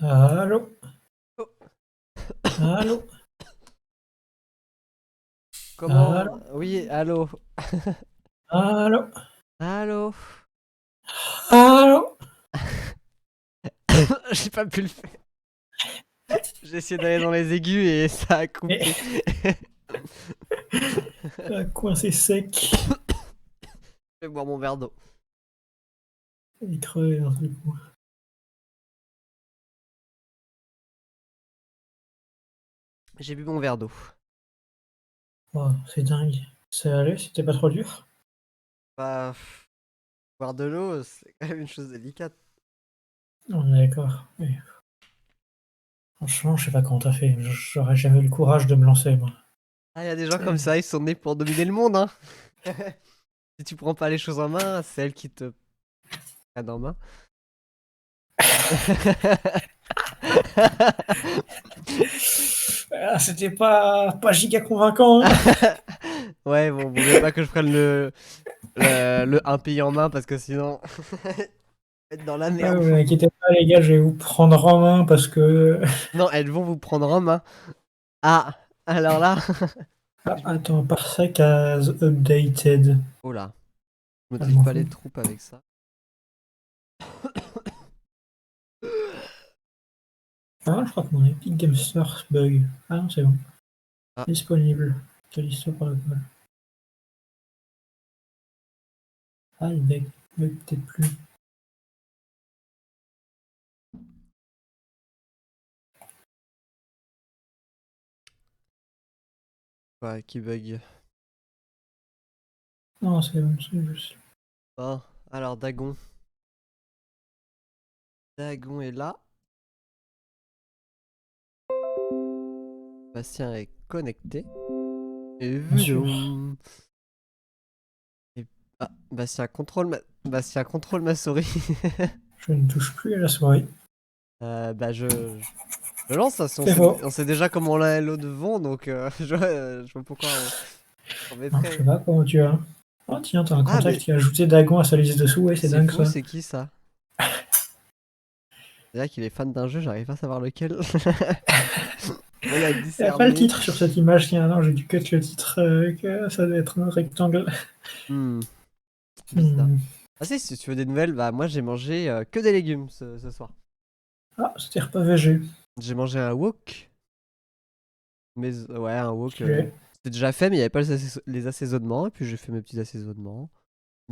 Allô? Oh, Allô? comment? Allô? Oui, allô? Allô? Allô? Allô? J'ai pas pu le faire. J'ai essayé d'aller dans les aigus et ça a Eh, coupé. ça a coincé sec. Je vais boire mon verre d'eau. Il est crevé d'un seul coup. J'ai bu mon verre d'eau. Oh, c'est dingue. Ça allait? C'était pas trop dur? Bah, boire de l'eau, c'est quand même une chose délicate. On est d'accord. Oui. Franchement, je sais pas comment t'as fait. J'aurais jamais eu le courage de me lancer, moi. Ah, y a des gens comme C'est- ça, ils sont nés pour dominer le monde, hein. Si tu prends pas les choses en main, c'est elle qui te prennent en main. Ah, c'était pas giga convaincant, hein. Ouais, bon, vaut mieux pas que je prenne le un pays en main parce que sinon, être dans la Ah, merde. vous inquiétez pas, les gars, je vais vous prendre en main parce que. Non, elles vont vous prendre en main. Ah, alors là. Ah, attends, parsec as updated. Oh là, je Ah, je motive m'en pas les fous. troupes avec ça. Ah, je crois que mon Epic Game Store bug. Ah non, c'est bon. Ah, Disponible. Callisto Protocol. Ah, il bug peut-être plus. ouais, qui bug. Non, c'est bon, c'est juste. Bon, alors Dagon. Dagon est là. Bastien est connecté. Et Bien sûr. vudum. Et... Ah, Bastien contrôle ma souris. Je ne touche plus à la souris. Bah je lance, hein, si C'est faux. on sait déjà comment l'un et l'autre vont, donc je vois pourquoi on Non, je sais mettrait. pas comment tu as. Oh tiens, t'as un Ah contact mais qui a ajouté Dagon à sa liste de souhaits, c'est c'est dingue fou, ça. c'est qui ça? C'est-à-dire qu'il est fan d'un jeu, j'arrive pas à savoir lequel. Moyen à Il n'y a pas le discerner. titre sur cette image, tiens, non, j'ai dû cut le titre, que ça doit être un rectangle. Hmm, bizarre. Hmm. Ah si tu veux des nouvelles, bah moi j'ai mangé que des légumes ce soir. Ah, c'était repas végé. J'ai mangé un wok, mais ouais un wok. Stylé. C'était déjà fait, mais il n'y avait pas les assaisonnements, et puis j'ai fait mes petits assaisonnements.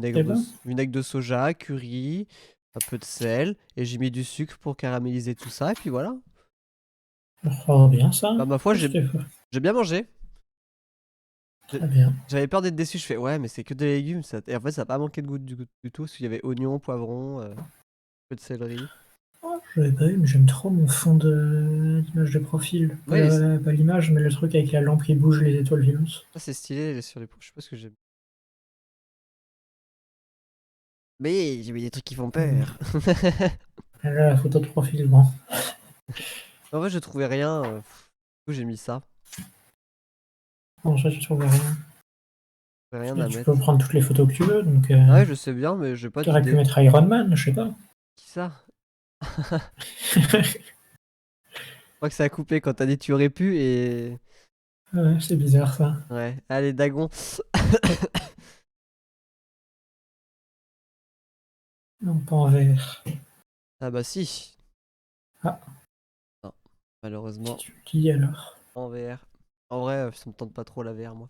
Eh ben, Vinaigre de soja, curry, un peu de sel, et j'ai mis du sucre pour caraméliser tout ça, et puis voilà. oh, bien ça. Bah ma foi C'était j'ai bien mangé. très bien. J'avais peur d'être déçu, je fais ouais mais c'est que des légumes, ça... et en fait ça a pas manqué de goût du tout, parce qu'il y avait oignon, poivron, un peu de céleri. Oh, je l'avais pas vu, mais j'aime trop mon fond d'image de profil. Pas Ouais, pas l'image, mais le truc avec la lampe qui bouge, les étoiles filantes. c'est stylé sur les... Je sais pas ce que j'aime. Mais j'ai mis des trucs qui font Hmm. peur. Là, la photo de profil, bon. En vrai je trouvais rien, du coup j'ai mis ça. Bon, ça, tu trouves rien. J'avais rien Et à tu peux mettre. prendre toutes les photos que tu veux, donc Ah ouais je sais bien mais j'ai pas tu aurais pu d'idée. mettre Iron Man, je sais pas. Qui ça? Je crois que ça a coupé quand t'as dit tu aurais pu et... Ouais, c'est bizarre ça. Ouais, allez Dagon. Non, pas en vert. Ah bah si. Ah, Non, si malheureusement tu me dis alors. en VR. En vrai ça me tente pas trop la VR moi.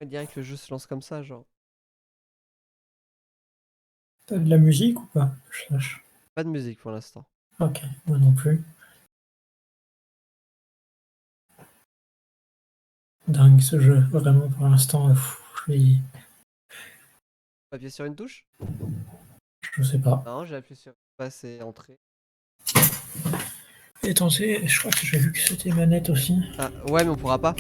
On dirait que le jeu se lance comme ça genre. T'as de la musique ou pas? Je sache. Pas de musique pour l'instant. Ok, moi non plus. Dingue ce jeu, vraiment pour l'instant, Appuyer sur une touche? je sais pas. Non, j'ai appuyé sur passer, entrée. Et attendez, je crois que j'ai vu que c'était manette aussi. Ah ouais mais on pourra pas.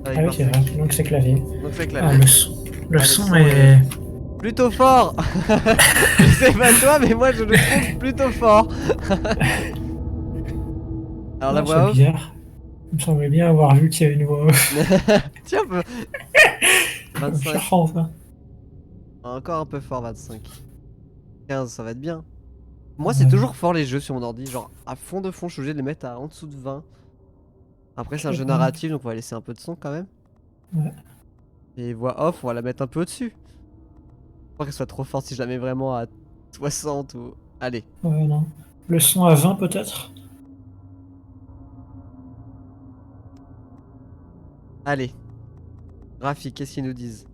Ah Avec oui, c'est vrai, Parsec. donc c'est clavier. Donc c'est Ah, clavier. le Ah le son son est est. plutôt fort. Je sais pas toi mais moi je le trouve plutôt fort. Alors la Oh, c'est voix off. bizarre. Il me semblait bien avoir vu qu'il y avait une voix off. Tiens, on peut... C'est 25. charmant ça. Encore un peu fort, 25. 15, ça va être bien. Moi, c'est toujours fort les jeux sur mon ordi. Genre, à fond de fond, je suis obligé de les mettre à en dessous de 20. Après, c'est un jeu narratif, donc on va laisser un peu de son quand même. Ouais. Et voix off, on va la mettre un peu au-dessus. Pas qu'elle soit trop forte si je la mets vraiment à 60 ou. Allez. Ouais, non. Le son à 20 peut-être. Allez. Graphique, qu'est-ce qu'ils nous disent?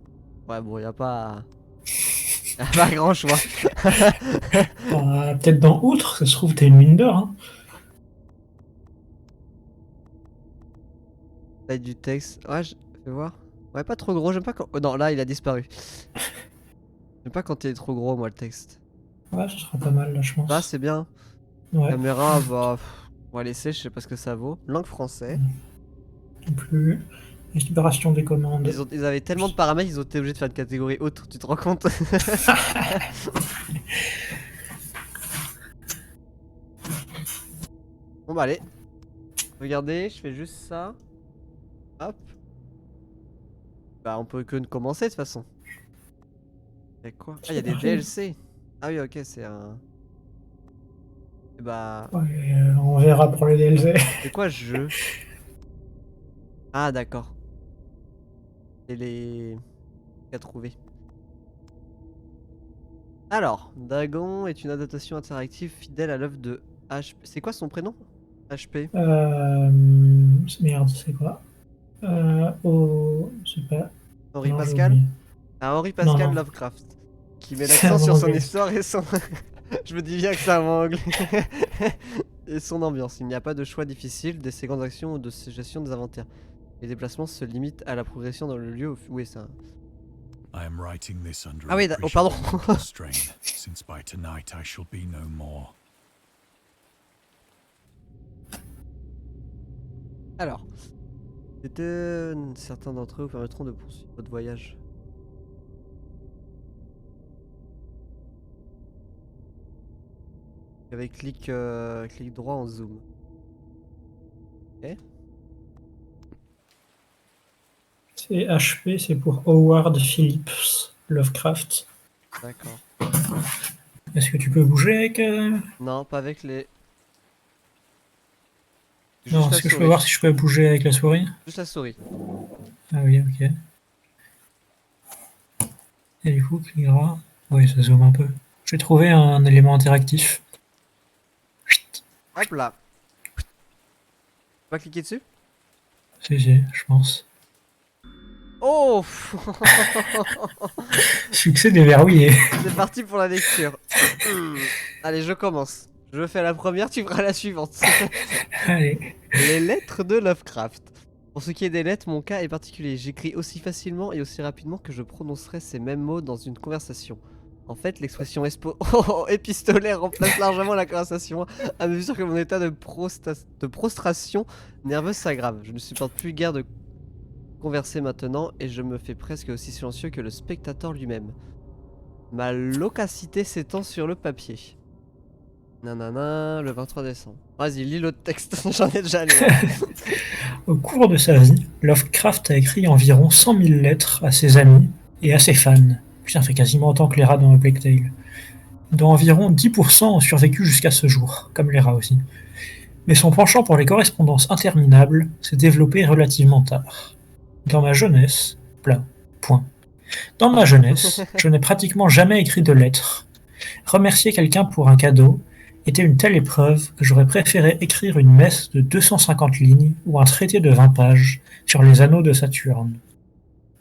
Ouais, bon, y a pas. Y a pas grand choix. Peut-être dans Outre, ça se trouve, t'as une mine d'or. Hein. Taille du texte. Ouais, je vais voir. Ouais, pas trop gros, j'aime pas quand. Oh non, là, il a disparu. J'aime pas quand il est trop gros, moi, le texte. Ouais, ça sera pas mal là, je pense. Là, c'est bien. Ouais. Caméra, bah. On va laisser, je sais pas ce que ça vaut. Langue français. Non plus. Libération des commandes. Ils avaient tellement de paramètres, ils ont été obligés de faire une catégorie autre, tu te rends compte? Bon bah allez. Regardez, je fais juste ça. Hop. Bah on peut que commencer de toute façon. Y'a quoi? Ah, y'a des DLC. Ah oui, ok, c'est un. Et bah. Ouais, on verra pour les DLC. C'est quoi ce jeu? Ah d'accord. C'est les. Qu'à trouver. Alors, Dagon est une adaptation interactive fidèle à l'œuvre de HP. C'est quoi son prénom? HP. Merde, c'est quoi? Je sais pas. Henri Non, j'ai Pascal? oublié. Ah, Henri Non, Pascal non. Lovecraft. Qui met C'est l'accent un sur son anglais. histoire et son. Je me dis bien que c'est un mot anglais. Et son ambiance. Il n'y a pas de choix difficile, des séquences d'action ou de gestion des inventaires. Les déplacements se limitent à la progression dans le lieu où. Oui, c'est un. Ah oui, oh pardon. Alors. Certains d'entre eux vous permettront de poursuivre votre voyage. Avec clic droit en zoom. Ok. C'est HP, c'est pour Howard Phillips Lovecraft. D'accord. Est-ce que tu peux bouger avec. Non, pas avec les. Non, Juste la est-ce que je peux souris. voir si je peux bouger avec la souris? Juste la souris. Ah oui, ok. Et du coup, clic droit. Oui, ça zoome un peu. J'ai trouvé un élément interactif. Chut. Hop là. Pas cliquer dessus? Si, je pense. Oh. Succès déverrouillé. C'est parti pour la lecture. Allez, je commence. Je fais la première, tu feras la suivante. Allez. Les lettres de Lovecraft. Pour ce qui est des lettres, mon cas est particulier. J'écris aussi facilement et aussi rapidement que je prononcerai ces mêmes mots dans une conversation. En fait, l'expression épistolaire remplace largement la conversation à mesure que mon état de prostration nerveuse s'aggrave. Je ne supporte plus guère de converser maintenant et je me fais presque aussi silencieux que le spectateur lui-même. Ma loquacité s'étend sur le papier. Nanana, le 23 décembre. Vas-y, lis l'autre texte, j'en ai déjà lu. Au cours de sa vie, Lovecraft a écrit environ 100 000 lettres à ses amis et à ses fans. Putain, ça fait quasiment autant que les rats dans A Plague Tale. Dont environ 10% ont survécu jusqu'à ce jour, comme les rats aussi. Mais son penchant pour les correspondances interminables s'est développé relativement tard. Dans ma jeunesse, point. Dans ma jeunesse, je n'ai pratiquement jamais écrit de lettres. Remercier quelqu'un pour un cadeau était une telle épreuve que j'aurais préféré écrire une messe de 250 lignes ou un traité de 20 pages sur les anneaux de Saturne.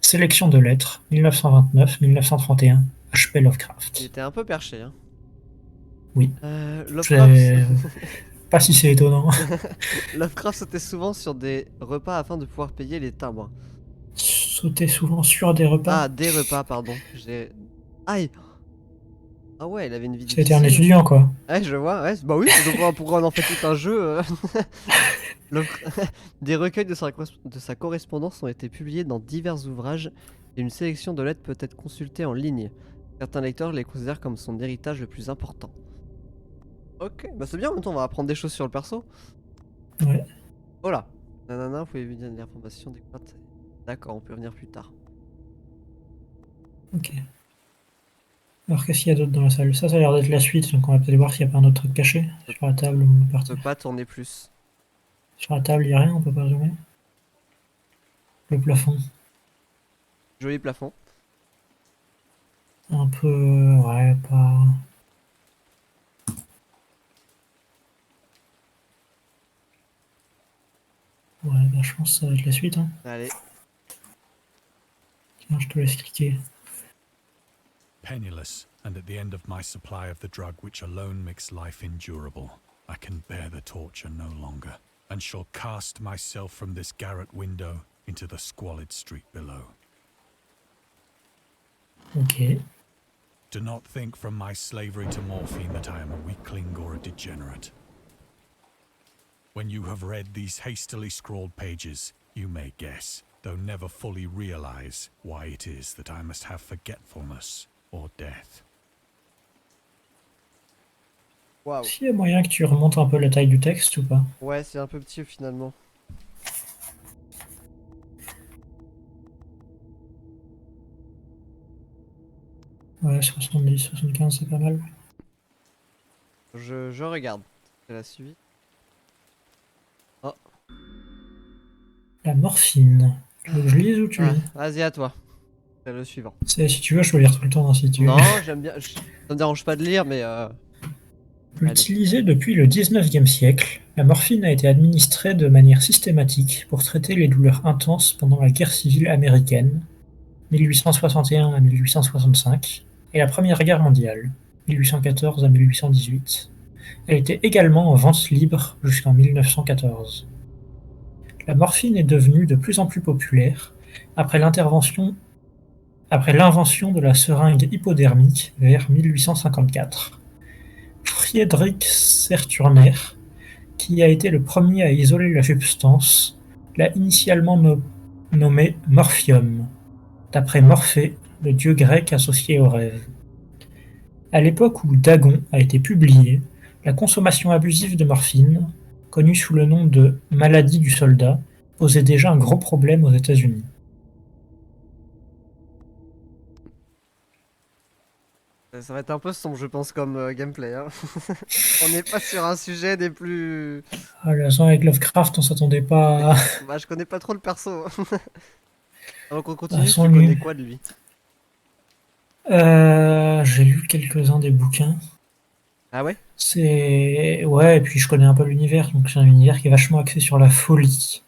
Sélection de lettres, 1929-1931, H.P. Lovecraft. Il était un peu perché, hein. Oui. Lovecraft... Pas si c'est étonnant. Lovecraft sautait souvent sur des repas afin de pouvoir payer les timbres. Sauter souvent sur des repas. Ah, des repas, pardon. Aïe. Ah ouais, il avait une vie difficile. C'était un étudiant, quoi. Ouais, je vois, ouais. Bah oui, pourquoi on en fait tout un jeu Des recueils de sa correspondance ont été publiés dans divers ouvrages et une sélection de lettres peut être consultée en ligne. Certains lecteurs les considèrent comme son héritage le plus important. Ok, bah c'est bien, en même temps on va apprendre des choses sur le perso. Ouais. Oh là. Nanana, vous pouvez éviter l'information découverte. D'accord, on peut revenir plus tard. Ok. Alors qu'est-ce qu'il y a d'autre dans la salle? Ça a l'air d'être la suite, donc on va peut-être voir s'il n'y a pas un autre truc caché. Sur la table ou par Je peux terre. pas tourner plus. Sur la table, il n'y a rien, on peut pas zoomer. Le plafond, Joli plafond. un peu... Ouais, pas... Ouais, bah, je pense que ça va être la suite. Hein. Allez. Tiens, je te laisse cliquer. Penniless, and at the end of my supply of the drug which alone makes life endurable, I can bear the torture no longer, and shall cast myself from this garret window into the squalid street below. Ok. Do not think from my slavery to morphine that I am a weakling or a degenerate. When you have read these hastily scrawled pages, you may guess, though never fully realize, why it is that I must have forgetfulness or death. Waouh. S'il y a moyen que tu remontes un peu la taille du texte ou pas? Ouais, c'est un peu petit finalement. Ouais, 70, 75, c'est pas mal. Je regarde. C'est la suite. La morphine. Tu veux que je lise ou tu Ah, lis? vas-y à toi. C'est le suivant. Si tu veux, je peux lire tout le temps, hein, si tu veux. Non, j'aime bien. Ça me dérange pas de lire, mais allez. Utilisée depuis le 19e siècle, la morphine a été administrée de manière systématique pour traiter les douleurs intenses pendant la guerre civile américaine, 1861 à 1865, et la Première Guerre mondiale, 1814 à 1818. Elle était également en vente libre jusqu'en 1914. La morphine est devenue de plus en plus populaire après l'invention de la seringue hypodermique vers 1854. Friedrich Serturner, qui a été le premier à isoler la substance, l'a initialement nommée morphium, d'après Morphée, le dieu grec associé au rêve. À l'époque où Dagon a été publié, la consommation abusive de morphine, connue sous le nom de maladie du soldat, posait déjà un gros problème aux États-Unis. Ça va être un peu sombre, je pense, comme gameplay. Hein. On n'est pas sur un sujet des plus. Ah, la sang avec Lovecraft, on s'attendait pas à... Bah, je connais pas trop le perso. Avant qu'on à continue, son tu lui. connais quoi de lui? J'ai lu quelques-uns des bouquins. Ah ouais? C'est... Ouais, et puis je connais un peu l'univers, donc c'est un univers qui est vachement axé sur la folie.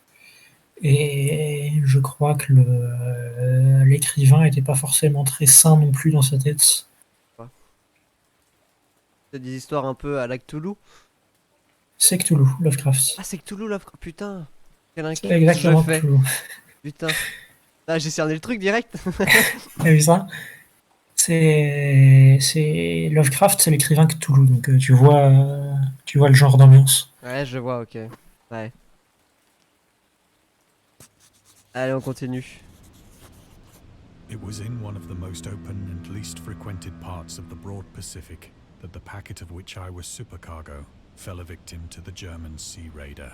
Et je crois que l'écrivain était pas forcément très sain non plus dans sa tête. C'est des histoires un peu à la Cthulhu. C'est Cthulhu, Lovecraft. Ah, c'est Cthulhu Lovecraft. Putain, quel C'est inculte je exactement fais. Cthulhu. Putain. Ah, j'ai cerné le truc direct. T'as vu ça? C'est Lovecraft, c'est l'écrivain Cthulhu, donc tu vois le genre d'ambiance. Ouais, je vois, ok. Ouais. Allez, on continue. It was in one of the most open and least frequented parts of the broad Pacific that the packet of which I was supercargo fell a victim to the German sea raider.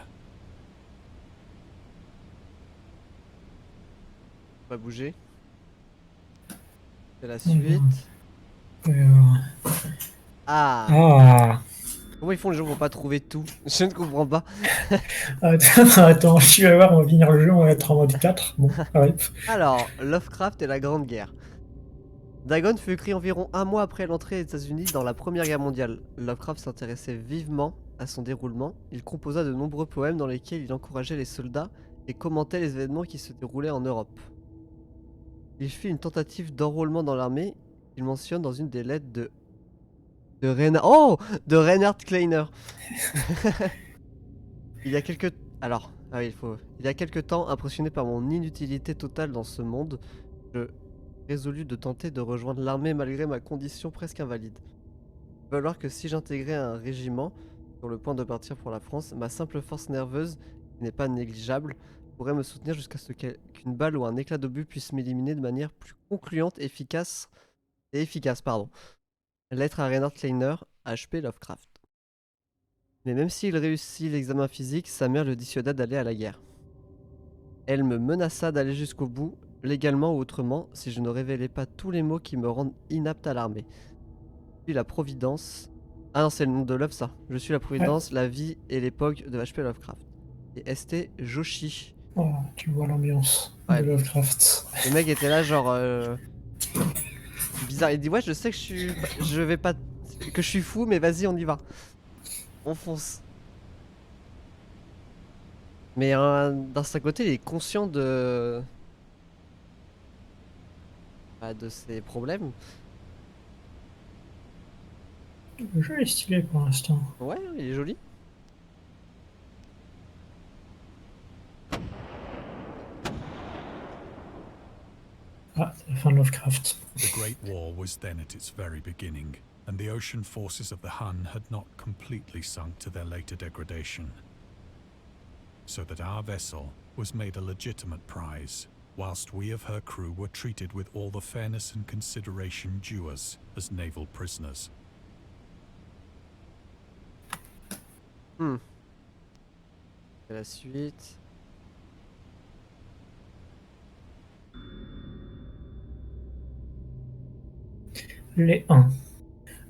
On va bouger. C'est la suite. Euh, Ah, Ah, comment ils font les gens pour pas trouver tout? Je ne comprends pas. attends, tu vas voir, on va finir le jeu, on va être en mode 4. Bon, ouais. Alors, Lovecraft et la Grande Guerre. Dagon fut écrit environ un mois après l'entrée des États-Unis dans la Première Guerre mondiale. Lovecraft s'intéressait vivement à son déroulement. Il composa de nombreux poèmes dans lesquels il encourageait les soldats et commentait les événements qui se déroulaient en Europe. Il fit une tentative d'enrôlement dans l'armée. Il mentionne dans une des lettres de Reinhard Kleiner. Il y a quelques il y a quelque temps, impressionné par mon inutilité totale dans ce monde, je résolus de tenter de rejoindre l'armée malgré ma condition presque invalide. Il va falloir que si j'intégrais un régiment sur le point de partir pour la France, ma simple force nerveuse, qui n'est pas négligeable, pourrait me soutenir jusqu'à ce qu'une balle ou un éclat d'obus puisse m'éliminer de manière plus concluante et efficace. Lettre à Reinhard Kleiner, H.P. Lovecraft. Mais même s'il réussit l'examen physique, sa mère le dissuada d'aller à la guerre. Elle me menaça d'aller jusqu'au bout, légalement ou autrement, si je ne révélais pas tous les mots qui me rendent inapte à l'armée. suis la Providence. Ah non, c'est le nom de l'œuvre ça. Je suis la Providence, la vie et l'époque de H.P. Lovecraft. Et S.T. Joshi. Oh, tu vois l'ambiance Ouais. de Lovecraft. Le mec était là genre bizarre. Il dit ouais je sais que je vais pas que je suis fou mais vas-y on y va. On fonce. Mais d'un certain côté il est conscient de ses problèmes. Le jeu est stylé pour l'instant. Ouais il est joli. Ah, c'est la fin de Lovecraft. The Great War was then at its very beginning, and the ocean forces of the Hun had not completely sunk to their later degradation. So that our vessel was made a legitimate prize, whilst we of her crew were treated with all the fairness and consideration due us as naval prisoners. Et la suite. Les Huns.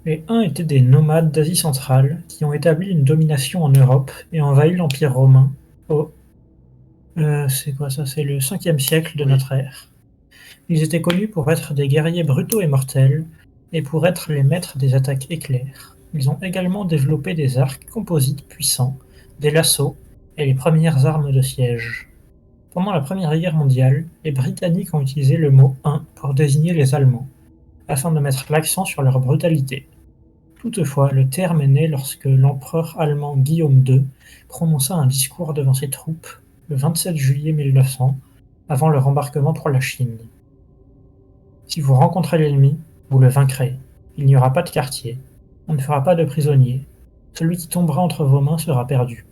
Les Huns étaient des nomades d'Asie centrale qui ont établi une domination en Europe et envahi l'Empire romain au... c'est quoi ça? C'est le 5e siècle de Oui. notre ère. Ils étaient connus pour être des guerriers brutaux et mortels, et pour être les maîtres des attaques éclairs. Ils ont également développé des arcs composites puissants, des lassos et les premières armes de siège. Pendant la Première Guerre mondiale, les Britanniques ont utilisé le mot « Hun » pour désigner les Allemands, afin de mettre l'accent sur leur brutalité. Toutefois, le terme est né lorsque l'empereur allemand Guillaume II prononça un discours devant ses troupes le 27 juillet 1900, avant leur embarquement pour la Chine. Si vous rencontrez l'ennemi, vous le vaincrez. Il n'y aura pas de quartier. On ne fera pas de prisonniers. Celui qui tombera entre vos mains sera perdu.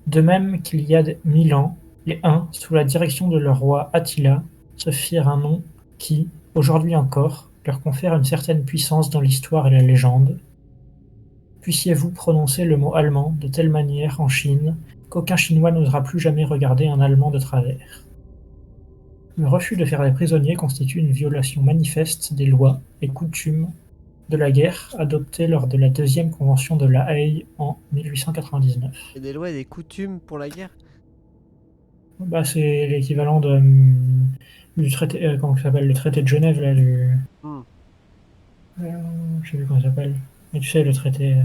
De même qu'il y a 1000 ans, les Huns, sous la direction de leur roi Attila, se firent un nom qui, aujourd'hui encore, leur confère une certaine puissance dans l'histoire et la légende. Puissiez-vous prononcer le mot allemand de telle manière en Chine qu'aucun Chinois n'osera plus jamais regarder un Allemand de travers. Le refus de faire des prisonniers constitue une violation manifeste des lois et coutumes de la guerre adoptées lors de la deuxième convention de La Haye en 1899. Et des lois et des coutumes pour la guerre. Bah, c'est l'équivalent du traité, comment ça s'appelle, le traité de Genève, là, je sais plus comment ça s'appelle. Mais tu sais, le traité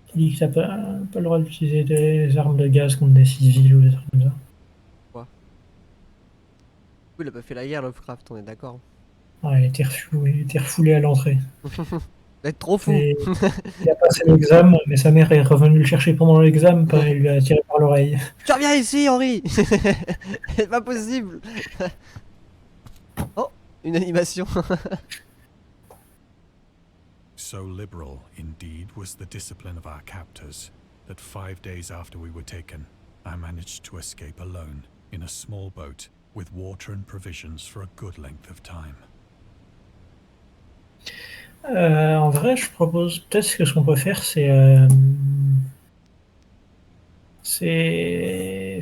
qui dit que t'as pas le droit d'utiliser des armes de gaz contre des civils ou des trucs comme ça. Oui, il a pas fait la guerre Lovecraft, on est d'accord. Ouais, il était refoulé à l'entrée. D'être trop fou. Et il a passé l'examen, mais sa mère est revenue le chercher pendant l'examen, et lui a tiré par l'oreille. Tu reviens ici, Henri. C'est pas possible. Oh, une animation. So liberal, indeed, was the discipline of our captors, that 5 days after we were taken, I managed to escape alone, in a small boat, with water and provisions for a good length of time. En vrai, je propose peut-être que ce qu'on peut faire, c'est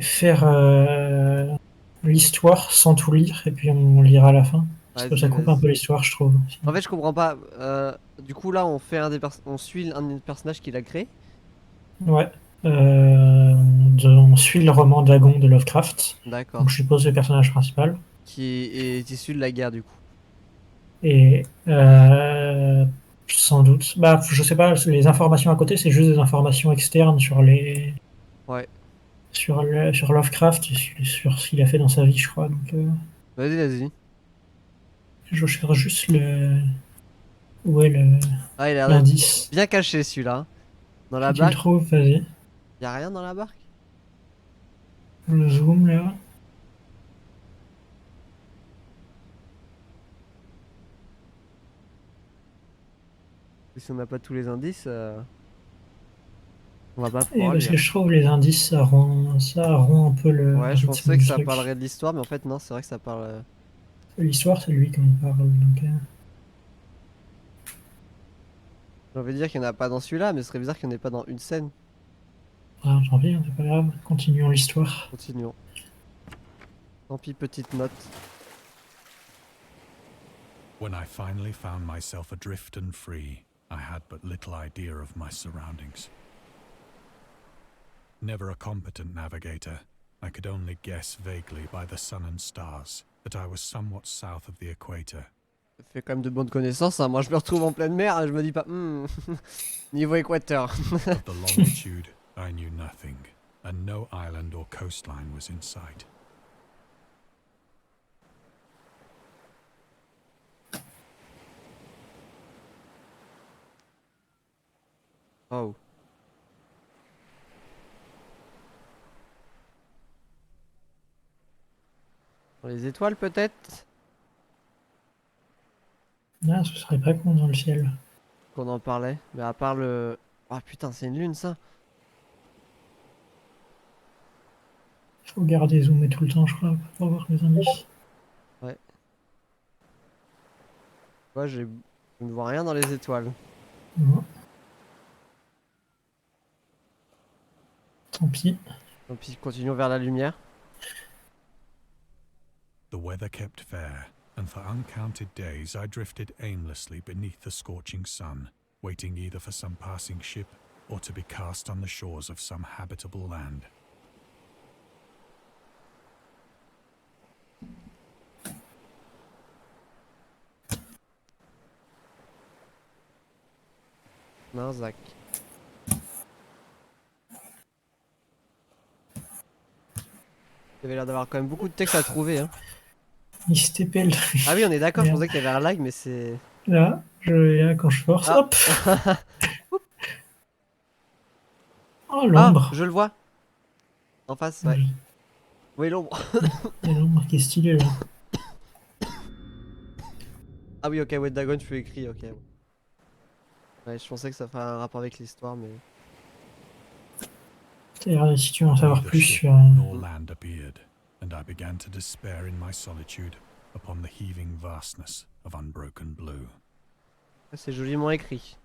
faire l'histoire sans tout lire, et puis on lira à la fin. Parce que ça coupe un peu l'histoire, je trouve. En fait, je comprends pas. Du coup, là, on fait on suit un des personnages qu'il a créé. Ouais. On suit le roman Dagon de Lovecraft. D'accord. Donc je suppose le personnage principal. Qui est issu de la guerre, du coup. Et sans doute. Bah, je sais pas, les informations à côté, c'est juste des informations externes sur les. Ouais. Sur Lovecraft, sur ce qu'il a fait dans sa vie, je crois. Donc, Vas-y, vas-y. je cherche juste le. Où est le. Ah, il a l'air L'indice. bien caché celui-là. Dans la Si tu le barque. trouves, vas-y. Y'a rien dans la barque? Le zoom là. Si on n'a pas tous les indices, on va pas Et pouvoir parce lire. que je trouve les indices, ça rend un peu le. Ouais, je rythme pensais du que ça truc. parlerait de l'histoire, mais en fait, non, c'est vrai que ça parle. L'histoire, c'est lui qui en parle. Donc, J'ai envie de dire qu'il n'y en a pas dans celui-là, mais ce serait bizarre qu'il n'y en ait pas dans une scène. ah, tant pis, hein, c'est pas grave. Continuons l'histoire. Continuons. Tant pis, petite note. When I finally found myself adrift and free, I had but little idea of my surroundings. Never a competent navigator, I could only guess vaguely by the sun and stars that I was somewhat south of the equator. Ça fait quand même de bonnes connaissances, hein. Moi je me retrouve en pleine mer et je me dis pas niveau équateur. Of the longitude, I knew nothing, and no island or coastline was in sight. Oh. Dans les étoiles peut-être Ah, ce serait pas con dans le ciel. qu'on en parlait. Mais à part le... Ah putain, c'est une lune ça. Faut garder zoomé tout le temps, je crois, pour voir les indices. Moi je ne vois rien dans les étoiles. Non. Tant pis. Donc puis continuons vers la lumière. The weather kept fair, and for uncounted days I drifted aimlessly beneath the scorching sun, waiting either for some passing ship or to be cast on the shores of some habitable land. Marzac. Il y avait l'air d'avoir quand même beaucoup de texte à trouver. Hein. Il se TP le truc. Ah oui, on est d'accord, je Merde. pensais qu'il y avait un lag, mais c'est... Là, quand je force, Ah. hop. Oh, l'ombre. Ah, je le vois. En face, ouais. Oui, l'ombre. Il y a l'ombre qui est stylée là. Ah oui, ok, ouais, Dagon, tu peux écrire, ok. Ouais, je pensais que ça ferait un rapport avec l'histoire, mais... C'est-à-dire, si tu veux en savoir Neither plus ship sur. nor land appeared, and I began to despair in my solitude upon the heaving vastness of unbroken blue. C'est joliment écrit.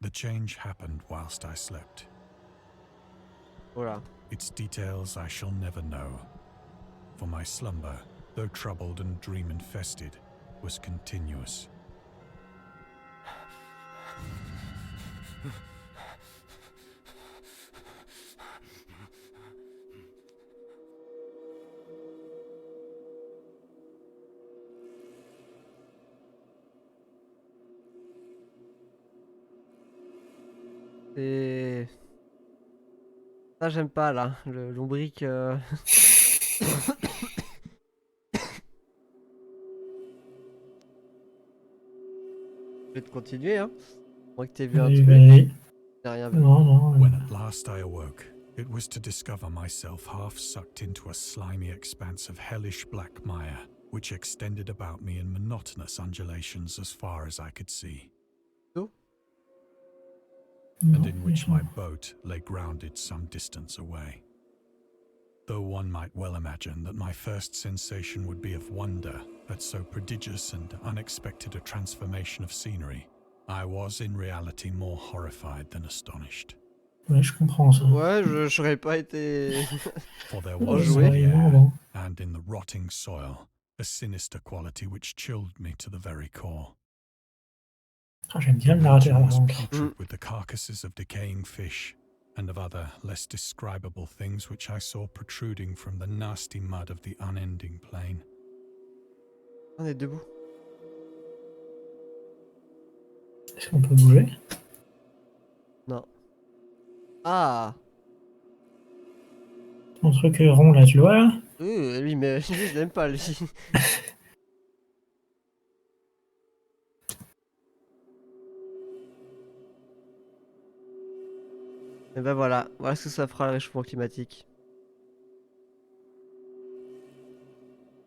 The change happened whilst I slept. Voilà. Its details I shall never know, for my slumber, though troubled and dream-infested, was continuous. Et... Ça, j'aime pas, là. Le lombric... Je vais te continuer, hein. Moi que t'aies vu un truc. J'ai rien vu. Non. When at last I awoke, it was to discover myself half sucked into a slimy expanse of hellish black mire, which extended about me in monotonous undulations as far as I could see, and in which my boat lay grounded some distance away. Though one might well imagine that my first sensation would be of wonder at so prodigious and unexpected a transformation of scenery, I was in reality more horrified than astonished. Ouais, je comprends ça. Ouais, je j'aurais pas été... For there Oh, was joué. in the air, Bon. and in the rotting soil, a sinister quality which chilled me to the very core. Ah, j'aime bien le The narrateur region par was contre. putrid with the carcasses of decaying fish, and of other, less describable things which I saw protruding from the nasty mud of the unending plain. On est debout. Est-ce qu'on peut bouger? Non. Ah. Ton truc rond là, tu le vois là? Lui, mais lui, je l'aime pas, lui. Et ben voilà ce que ça fera le réchauffement climatique.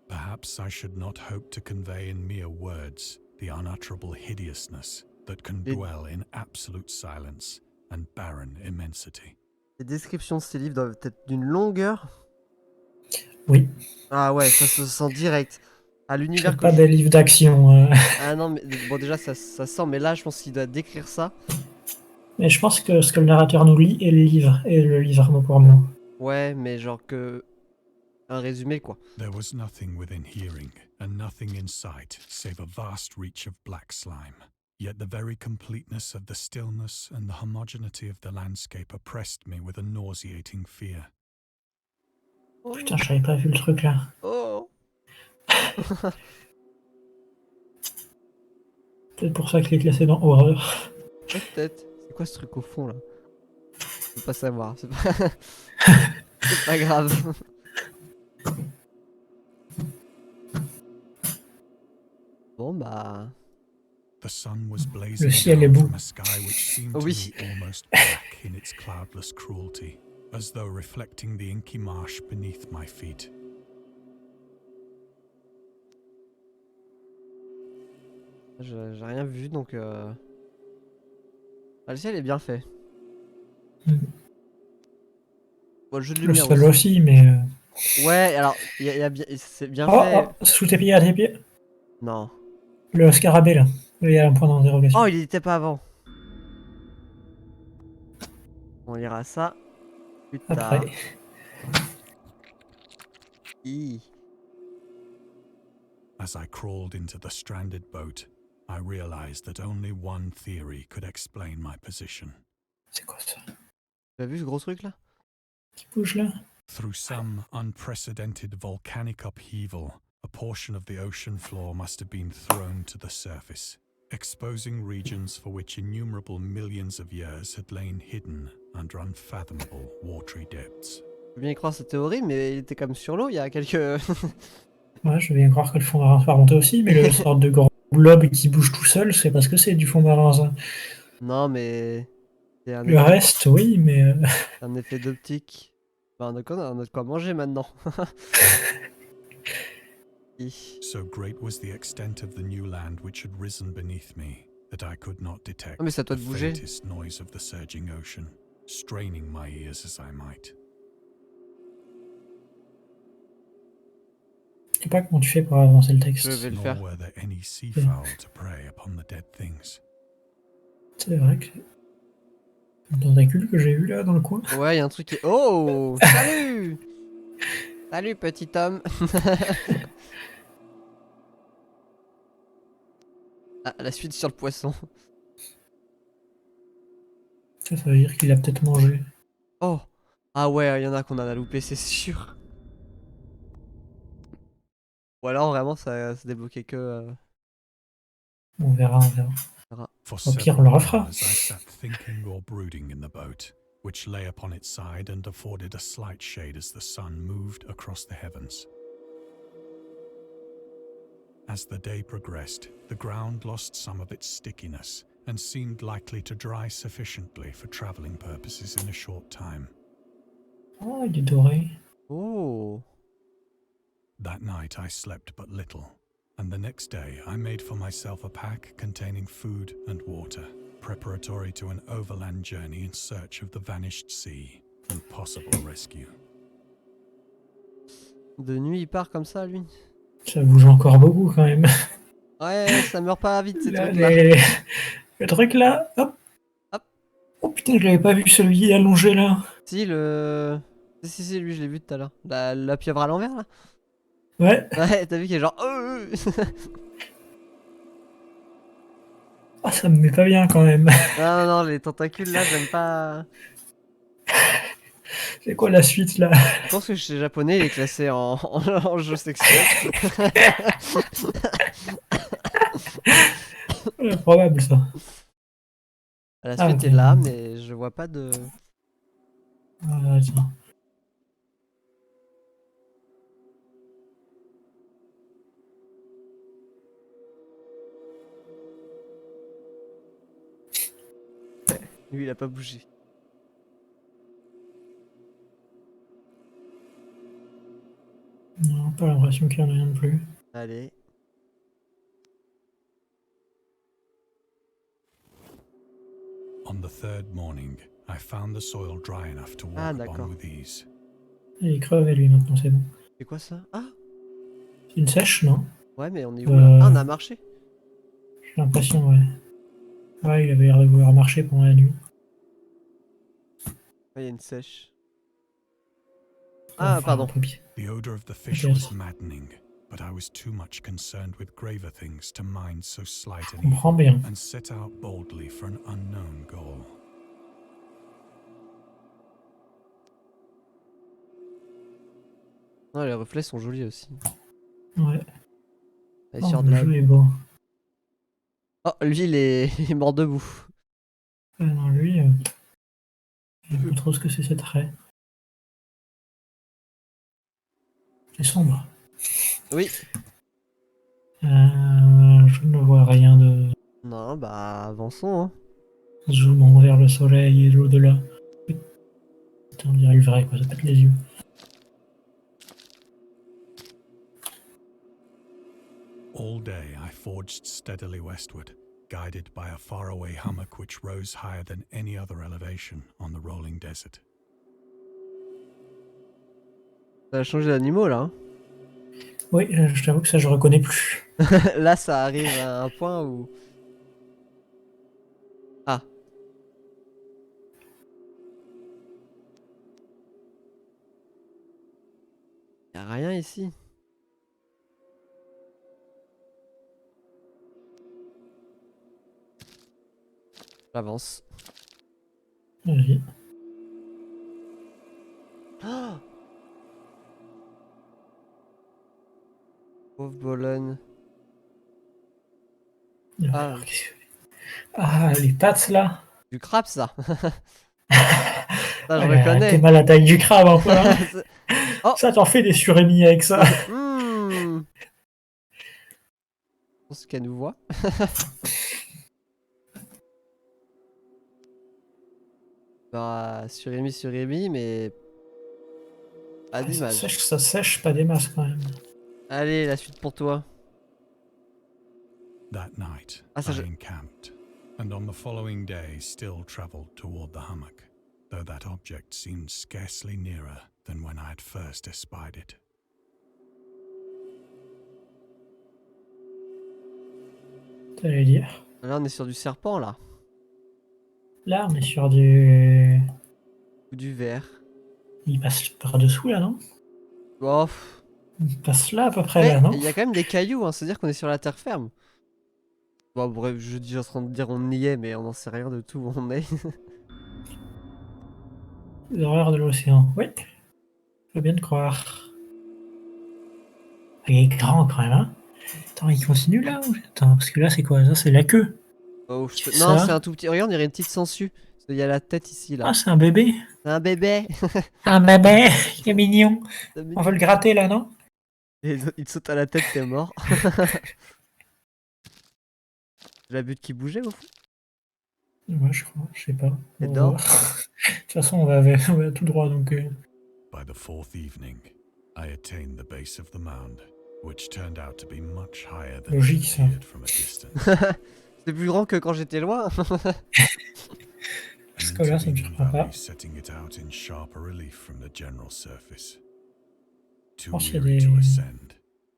Perhaps I should not hope to convey in mere words the unutterable hideousness that can Et- dwell in absolute silence and barren immensity. Les descriptions de ces livres doivent être d'une longueur. Oui. Ah ouais, ça se sent direct. À l'univers C'est que pas je- des livres d'action. Ah non, mais bon, déjà, ça sent, mais là, je pense qu'il doit décrire ça. Mais je pense que ce que le narrateur nous lit est le livre mot pour mot. Ouais, mais genre que. un résumé quoi. There was nothing within hearing, and nothing in sight, save a vast reach of black slime. Yet the very completeness of the stillness and the homogeneity of the landscape oppressed me with a nauseating fear. Oh. Putain, j'avais pas vu le truc là. Oh. Peut-être pour ça qu'il est classé dans horreur. Peut-être. C'est quoi ce truc au fond là? Je peux pas savoir. C'est pas... c'est pas grave. Bon bah. The sun was blazing ciel est down beau. from a sky which seemed to Oui. me almost black in its cloudless cruelty, as though reflecting the inky marsh beneath my feet. J'ai rien vu donc. Ah, le ciel est bien fait. Bon, le jeu de Le lumière sol aussi. aussi, mais. Ouais, alors, y a bien, c'est bien Oh, fait. oh, sous tes pieds, à tes pieds. Non. Le scarabée là. Il y a un point d'interrogation. Oh, il y était pas avant. On lira ça plus tard. Après. Hi. As I crawled into the stranded boat, I realized that only one theory could explain my position. C'est quoi ça? Tu as vu ce gros truc là? Qui bouge là? Through some unprecedented volcanic upheaval, a portion of the ocean floor must have been thrown to the surface, exposing regions for which innumerable millions of years had lain hidden under unfathomable watery depths. Je veux bien y croire cette théorie, mais il était comme sur l'eau il y a quelques. Ouais, je veux bien croire que le fond marin peut remonter aussi, mais le sorte de grand globe qui bouge tout seul, c'est parce que c'est du fond marin ça. Non, mais. C'est un Le reste, oui, mais. un effet d'optique. Bah, on a de quoi manger maintenant. Hi. So great was the extent of the new land which had risen beneath me that I could not detect Ah, mais c'est à toi the de bouger. faintest noise of the surging ocean, straining my ears as I might. Je sais pas comment tu fais pour avancer le texte. Je vais le Nor faire. were there any seafowl to prey upon the dead things. C'est vrai que. Un tentacule que j'ai vu là dans le coin. Ouais, il y a un truc qui. Oh! Salut! Salut, petit homme! Ah, la suite sur le poisson. Ça veut dire qu'il a peut-être mangé. Oh! Ah ouais, il y en a qu'on en a loupé, c'est sûr. Ou alors vraiment ça se débloquait que. On verra, on verra. For Au pire, on several le refera. hours I sat thinking or brooding in the boat, which lay upon its side and afforded a slight shade as the sun moved across the heavens. As the day progressed, the ground lost some of its stickiness and seemed likely to dry sufficiently for traveling purposes in a short time. Oh, il est doré. Oh! That night I slept but little, and the next day I made for myself a pack containing food and water, preparatory to an overland journey in search of the vanished sea and possible rescue. De nuit il part comme ça lui? Ça bouge encore beaucoup quand même. Ouais, ça meurt pas vite ces Là, trucs là. Le truc là, hop. Hop. Oh putain, je l'avais pas vu celui allongé là. Si le. Si, lui je l'ai vu tout à l'heure. La pieuvre à l'envers là? Ouais. Ouais, t'as vu qu'il est genre. Ah, ça me met pas bien quand même. Non, les tentacules là, j'aime pas. C'est quoi la suite là? Je pense que chez japonais, il est classé en jeu sexuel. C'est probable ça. La Ah, suite ok. est là, mais je vois pas de. Ah, tiens. Lui, il a pas bougé. Non, pas l'impression qu'il y en a rien de plus. Allez. On the third morning, I found the soil dry enough to Ah, walk d'accord. upon with ease. Il est crevé lui maintenant, c'est bon. C'est quoi ça? Ah! C'est une sèche, non? Ouais, mais on est où là? Ah, on a marché? J'ai l'impression, ouais. Ouais, il avait l'air de vouloir marcher pendant la nuit. Ouais, il y a une sèche. Enfin, Ah, pardon. un peu The odor of the fish was maddening, but I was too much concerned with graver things to mind so slight Je an comprends evil, bien. and set out boldly for an unknown goal. Ah, les reflets sont jolis aussi. Ouais. Elle Oh, sort de le là. jeu est beau. Oh, lui, il est, il est mort debout. Non, lui, je sais pas trop ce que c'est, ces traits. C'est sombre. Oui. Je ne vois rien de Non, bah, avançons, hein. zoomant vers le soleil et l'au-delà. Putain, on dirait le vrai, quoi, ça pète les yeux. All day I forged steadily westward, guided by a faraway hummock which rose higher than any other elevation on the rolling desert. Ça a changé d'animaux, là, hein. Oui, je t'avoue que ça, je reconnais plus. Là, ça arrive à un point où... Ah. Y'a rien ici. J'avance. Vas-y. Oh, pauvre Bologne. Ah, Ah, les pattes, là. du crabe, ça. Ça, je T'es reconnais. mal à la taille du crabe, un peu, hein. C'est- Oh. Ça, t'en fais des surémis avec ça. Hmm. Je pense qu'elle nous voit. Bah, surimi, mais pas Ah, d'image. ça sèche pas des masses, quand même. Allez, la suite pour toi. That night, Ah, ça, I encamped, and on the following day still travelled toward the hummock, though that object seemed scarcely nearer than when I had first espied it. T'allais dire. Là, on est sur du serpent, là. Là, on est sur du... Ou du verre. Il passe par-dessous, là, non? Oh, pff. Il passe là, à peu près, Mais là, non? il y a quand même des cailloux, hein. C'est-à-dire qu'on est sur la terre ferme. Bon, bref, je dis en train de dire on y est, mais on n'en sait rien de tout où on est. Les horreurs de l'océan. Oui, je veux bien te croire. Il est grand, quand même, hein? Attends, il continue, là? Attends, parce que là, c'est quoi? Ça, c'est la queue. Oh, non, c'est Ça? un tout petit. Regarde, il y aurait une petite sangsue. Il y a la tête ici, là. Ah, c'est un bébé. C'est un bébé. Un bébé. Il est mignon. C'est On veut mignon. le gratter, là, non? Et il te saute à la tête, t'es mort. La butte qui bougeait au fond. Ouais, je crois, je sais pas. Et On va dors. voir. De toute façon, on va tout droit, donc... By the fourth evening, I attained the base of the mound, which turned out to be much higher than Logique, it ça. appeared from a distance. C'est plus grand que quand j'étais loin. An Parce que là, ça me intervening surprend pas. valley setting it out in sharper relief from the general surface. Too pense qu'il y a weary to des- ascend,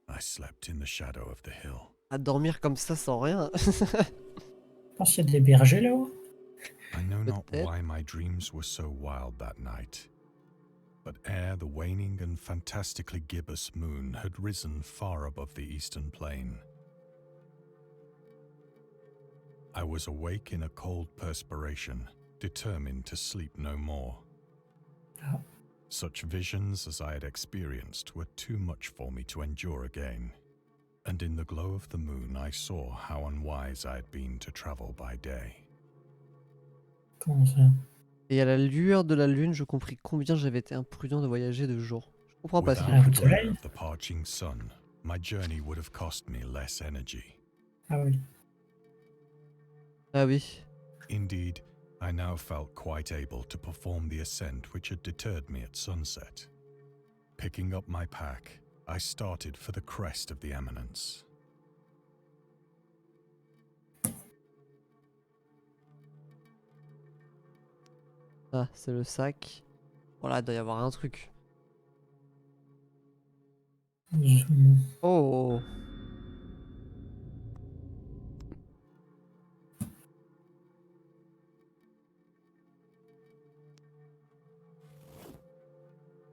I slept in the shadow of the hill. À dormir comme ça sans rien. Je pense qu'il y a des bergers, là-haut. I know not Peut-être. why my dreams were so wild that night, but ere the waning and fantastically gibbous moon had risen far above the eastern plain, I was awake in a cold perspiration, determined to sleep no more. Ah. Such visions as I had experienced were too much for me to endure again, and in the glow of the moon I saw how unwise I had been to travel by day. Comment ça? Et à la lueur de la lune, je compris combien j'avais été imprudent de voyager de jour. Je comprends pas ça. Without coup the de glare soleil. of the parching sun, my journey would have cost me less energy. Ah oui. Ah oui. Indeed, I now felt quite able to perform the ascent which had deterred me at sunset. Picking up my pack, I started for the crest of the eminence. Ah, c'est le sac. Voilà, il doit y avoir un truc. Zoom. Oh.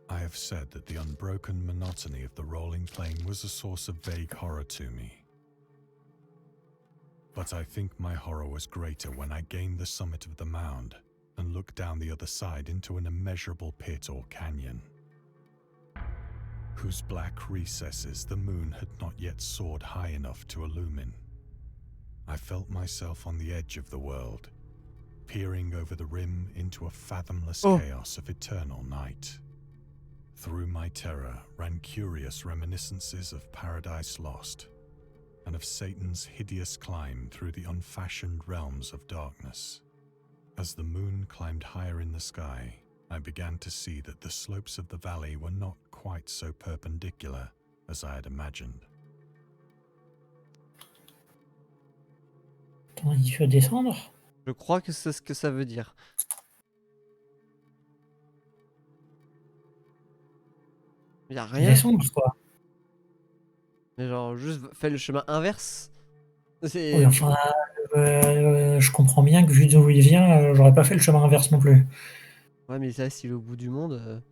I have have said that the unbroken monotony of the rolling plain was a source of vague horror to me. But I think my horror was greater when I gained the summit of the mound and looked down the other side into an immeasurable pit or canyon, whose black recesses the moon had not yet soared high enough to illumine. I felt myself on the edge of the world, peering over the rim into a fathomless chaos of eternal night. Through my terror ran curious reminiscences of Paradise Lost, and of Satan's hideous climb through the unfashioned realms of darkness. As the moon climbed higher in the sky, I began to see that the slopes of the valley were not quite so perpendicular as I had imagined. Attends, il faut descendre. Je crois que c'est ce que ça veut dire. Y a rien. Descendre, quoi. Mais genre, juste fais le chemin inverse. C'est. Oui, enfin, je comprends bien que vu d'où il vient, j'aurais pas fait le chemin inverse non plus. Ouais, mais ça, s'il est au bout du monde.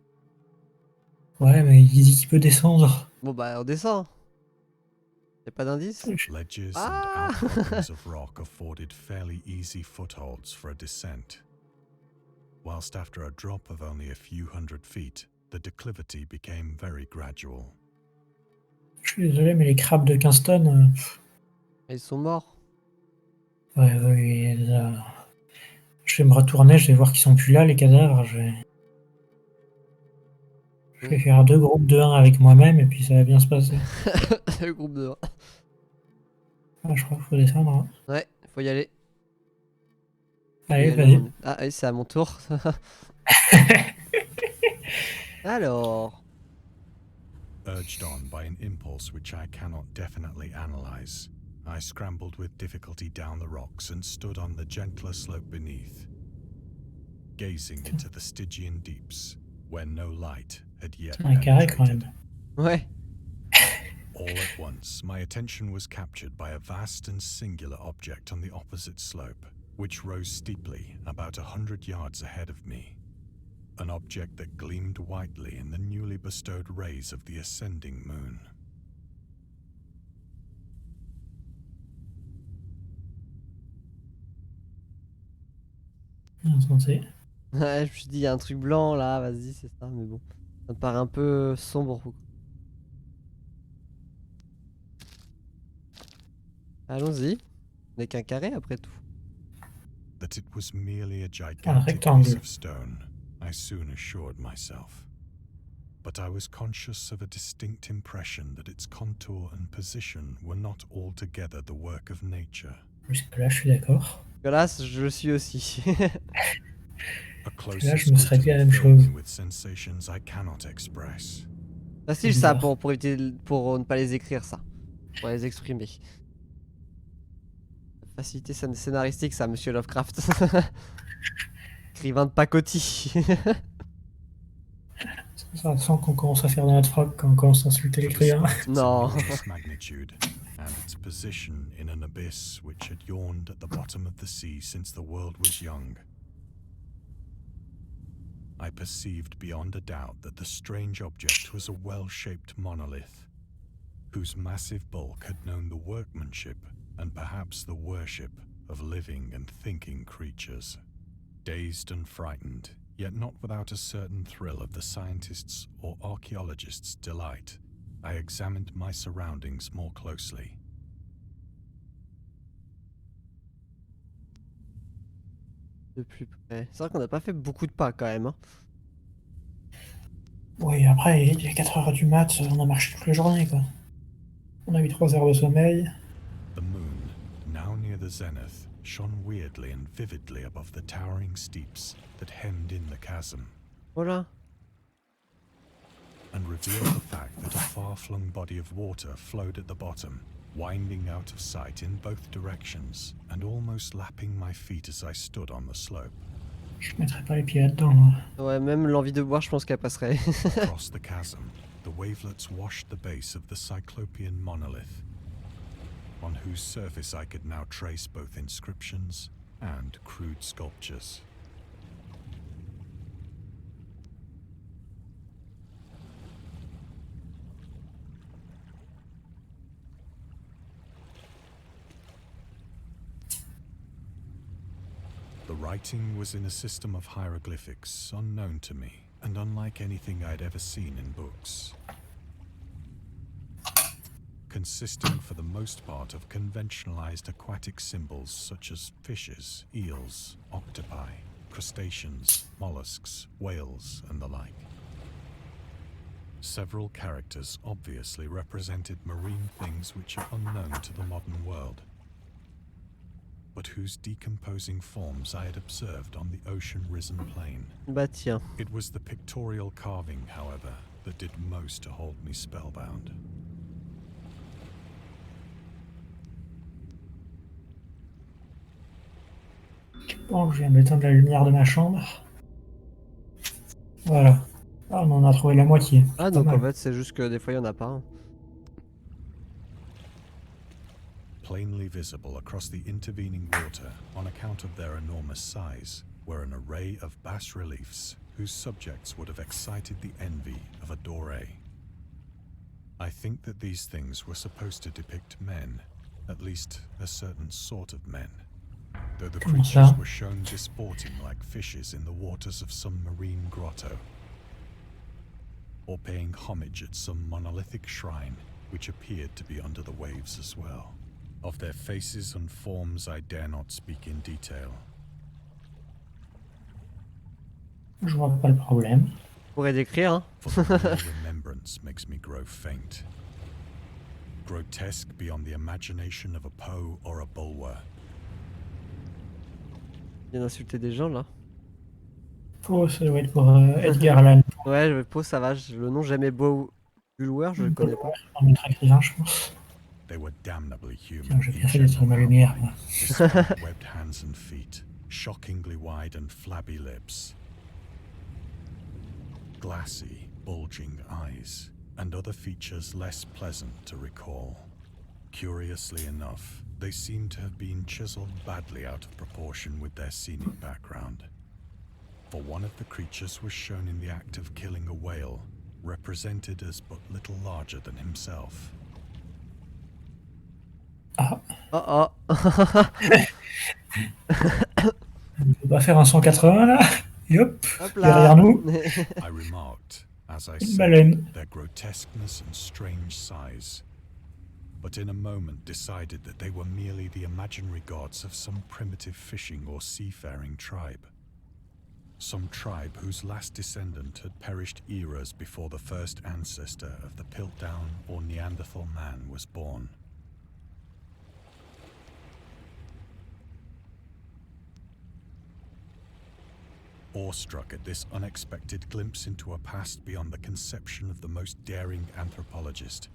Ouais, mais il dit qu'il peut descendre. Bon, bah, on descend. Y'a pas d'indice? Ledges Ah! and outcroppings of rock afforded fairly easy footholds for a descent, whilst after a drop of only a few hundred feet, the declivity became very gradual. Je suis désolé, mais les crabes de Kingston, Ils sont morts. ouais, je vais me retourner, je vais voir qu'ils sont plus là, les cadavres. Je vais faire 2 groupes de 1 avec moi-même et puis ça va bien se passer. Le groupe de. Ah, je crois qu'il faut descendre. Hein. Ouais, faut y aller. Allez, Faut y aller, vas-y. mon- Ah, oui, c'est à mon tour. Alors. Urged on by an impulse which I cannot definitely analyze, I scrambled with difficulty down the rocks and stood on the gentler slope beneath, gazing into the Stygian deeps, where no light had yet C'est un carré quand penetrated. même. Ouais. All at once, my attention was captured by a vast and singular object on the opposite slope, which rose steeply about 100 yards ahead of me. An object that gleamed whitely in the newly bestowed rays of the ascending moon. Insensé. Ouais, je me suis dit, y a un truc blanc là, vas-y, c'est ça, mais bon. Ça me paraît un peu sombre. Allons-y. N'est qu'un carré après tout. That it was merely a gigantic rectangle. piece of stone, I soon assured myself. But I was conscious of a distinct impression that its contour and position were not altogether the work of nature. Jusque-là, je suis d'accord. Là, je le suis aussi. A close Là, je me serais dit la même scrutiny filled chose. me with sensations I cannot express. Facile ça Bizarre. pour ne pas les écrire, ça. Pour les exprimer. Facilité scénaristique, ça, monsieur Lovecraft. Écrivain de pacotille. Ça sent qu'on commence à faire de notre froc quand on commence à insulter For les the clients. spectre's No. enormous magnitude and its position in an abyss which had yawned at the bottom of the sea since the world was young, I perceived beyond a doubt that the strange object was a well-shaped monolith, whose massive bulk had known the workmanship and perhaps the worship of living and thinking creatures. Dazed and frightened, yet not without a certain thrill of the scientist's or archaeologist's delight, I examined my surroundings more closely. De plus près. C'est vrai qu'on n'a pas fait beaucoup de pas quand même. Hein. Oui, après, il est 4 heures du mat, on a marché toute la journée, quoi. On a eu 3 heures de sommeil. The moon, now near the zenith, shone weirdly and vividly above the towering steeps that hemmed in the chasm, Voilà. and revealed the fact that a far-flung body of water flowed at the bottom, winding out of sight in both directions, and almost lapping my feet as I stood on the slope. Je mettrai pas les pieds là-dedans, moi. Ouais, même l'envie de boire, je pense qu'elle passerait. Across the chasm, the wavelets washed the base of the Cyclopean monolith, on whose surface I could now trace both inscriptions and crude sculptures. The writing was in a system of hieroglyphics unknown to me and unlike anything I'd ever seen in books. Consisting for the most part of conventionalized aquatic symbols such as fishes, eels, octopi, crustaceans, mollusks, whales, and the like. Several characters obviously represented marine things which are unknown to the modern world, but whose decomposing forms I had observed on the ocean-risen plain. Bah tiens. It was the pictorial carving, however, that did most to hold me spellbound. Bon, je viens d'éteindre la lumière de ma chambre. Voilà. Ah, on en a trouvé la moitié. Ah Pas donc en mal. fait c'est juste que des fois il y en a pas. Hein. Plainly visible across the intervening water on account of their enormous size were an array of bas-reliefs whose subjects would have excited the envy of a Doré. I think that these things were supposed to depict men, at least a certain sort of men, though the Comment creatures ça? were shown disporting like fishes in the waters of some marine grotto, or paying homage at some monolithic shrine which appeared to be under the waves as well. Of their faces and forms I dare not speak in detail. Je vois pas le problème. On pourrait décrire hein. For the mere remembrance makes me grow faint. Grotesque beyond the imagination of a Poe or a Bulwer. Il vient d'insulter des gens là. Oh, ça doit être pour Edgar Allan. Ouais, le pot ça va, le nom jamais beau Bulwer, je le connais pas. Un autre écrivain, je pense. They were damnably human. Tiens, j'ai in bien fait d'être ma general. lumière. Moi. Despite webbed hands and feet, shockingly wide and flabby lips, glassy, bulging eyes, and other features less pleasant to recall. Curiously enough, they seem to have been chiseled badly out of proportion with their scenic background. For one of the creatures was shown in the act of killing a whale, represented as but little larger than himself. Ah, Oh oh. on peut pas faire un 180 là? Et hop, Hop derrière là. nous, I remarked, as I une said, baleine. their grotesqueness and strange size, but in a moment decided that they were merely the imaginary gods of some primitive fishing or seafaring tribe. Some tribe whose last descendant had perished eras before the first ancestor of the Piltdown or Neanderthal man was born. Awestruck at this unexpected glimpse into a past beyond the conception of the most daring anthropologist,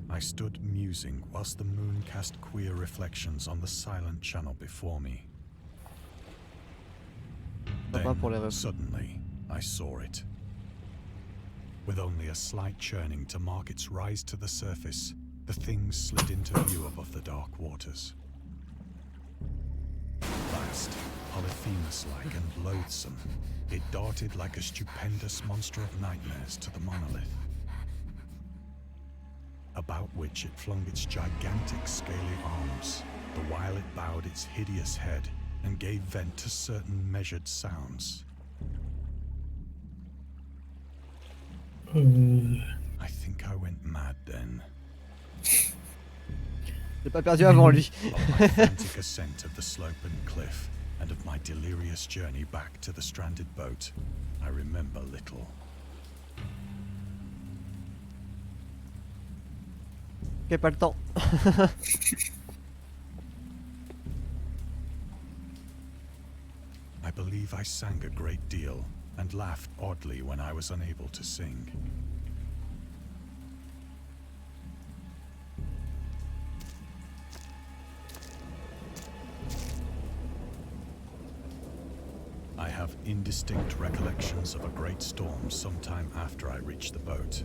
I stood musing whilst the moon cast queer reflections on the silent channel before me. Sympa pour les Then, refs. suddenly, I saw it. With only a slight churning to mark its rise to the surface, the thing slid into view above the dark waters. Vast, Polyphemus-like and loathsome, it darted like a stupendous monster of nightmares to the monolith, about which it flung its gigantic scaly arms, the while it bowed its hideous head and gave vent to certain measured sounds. I think I went mad then. J'ai pas perdu avant lui. Of my frantic ascent of the slope and cliff, and of my delirious journey back to the stranded boat, I remember little. Ok, pas le temps. I believe I sang a great deal, and laughed oddly when I was unable to sing. I have indistinct recollections of a great storm sometime after I reached the boat.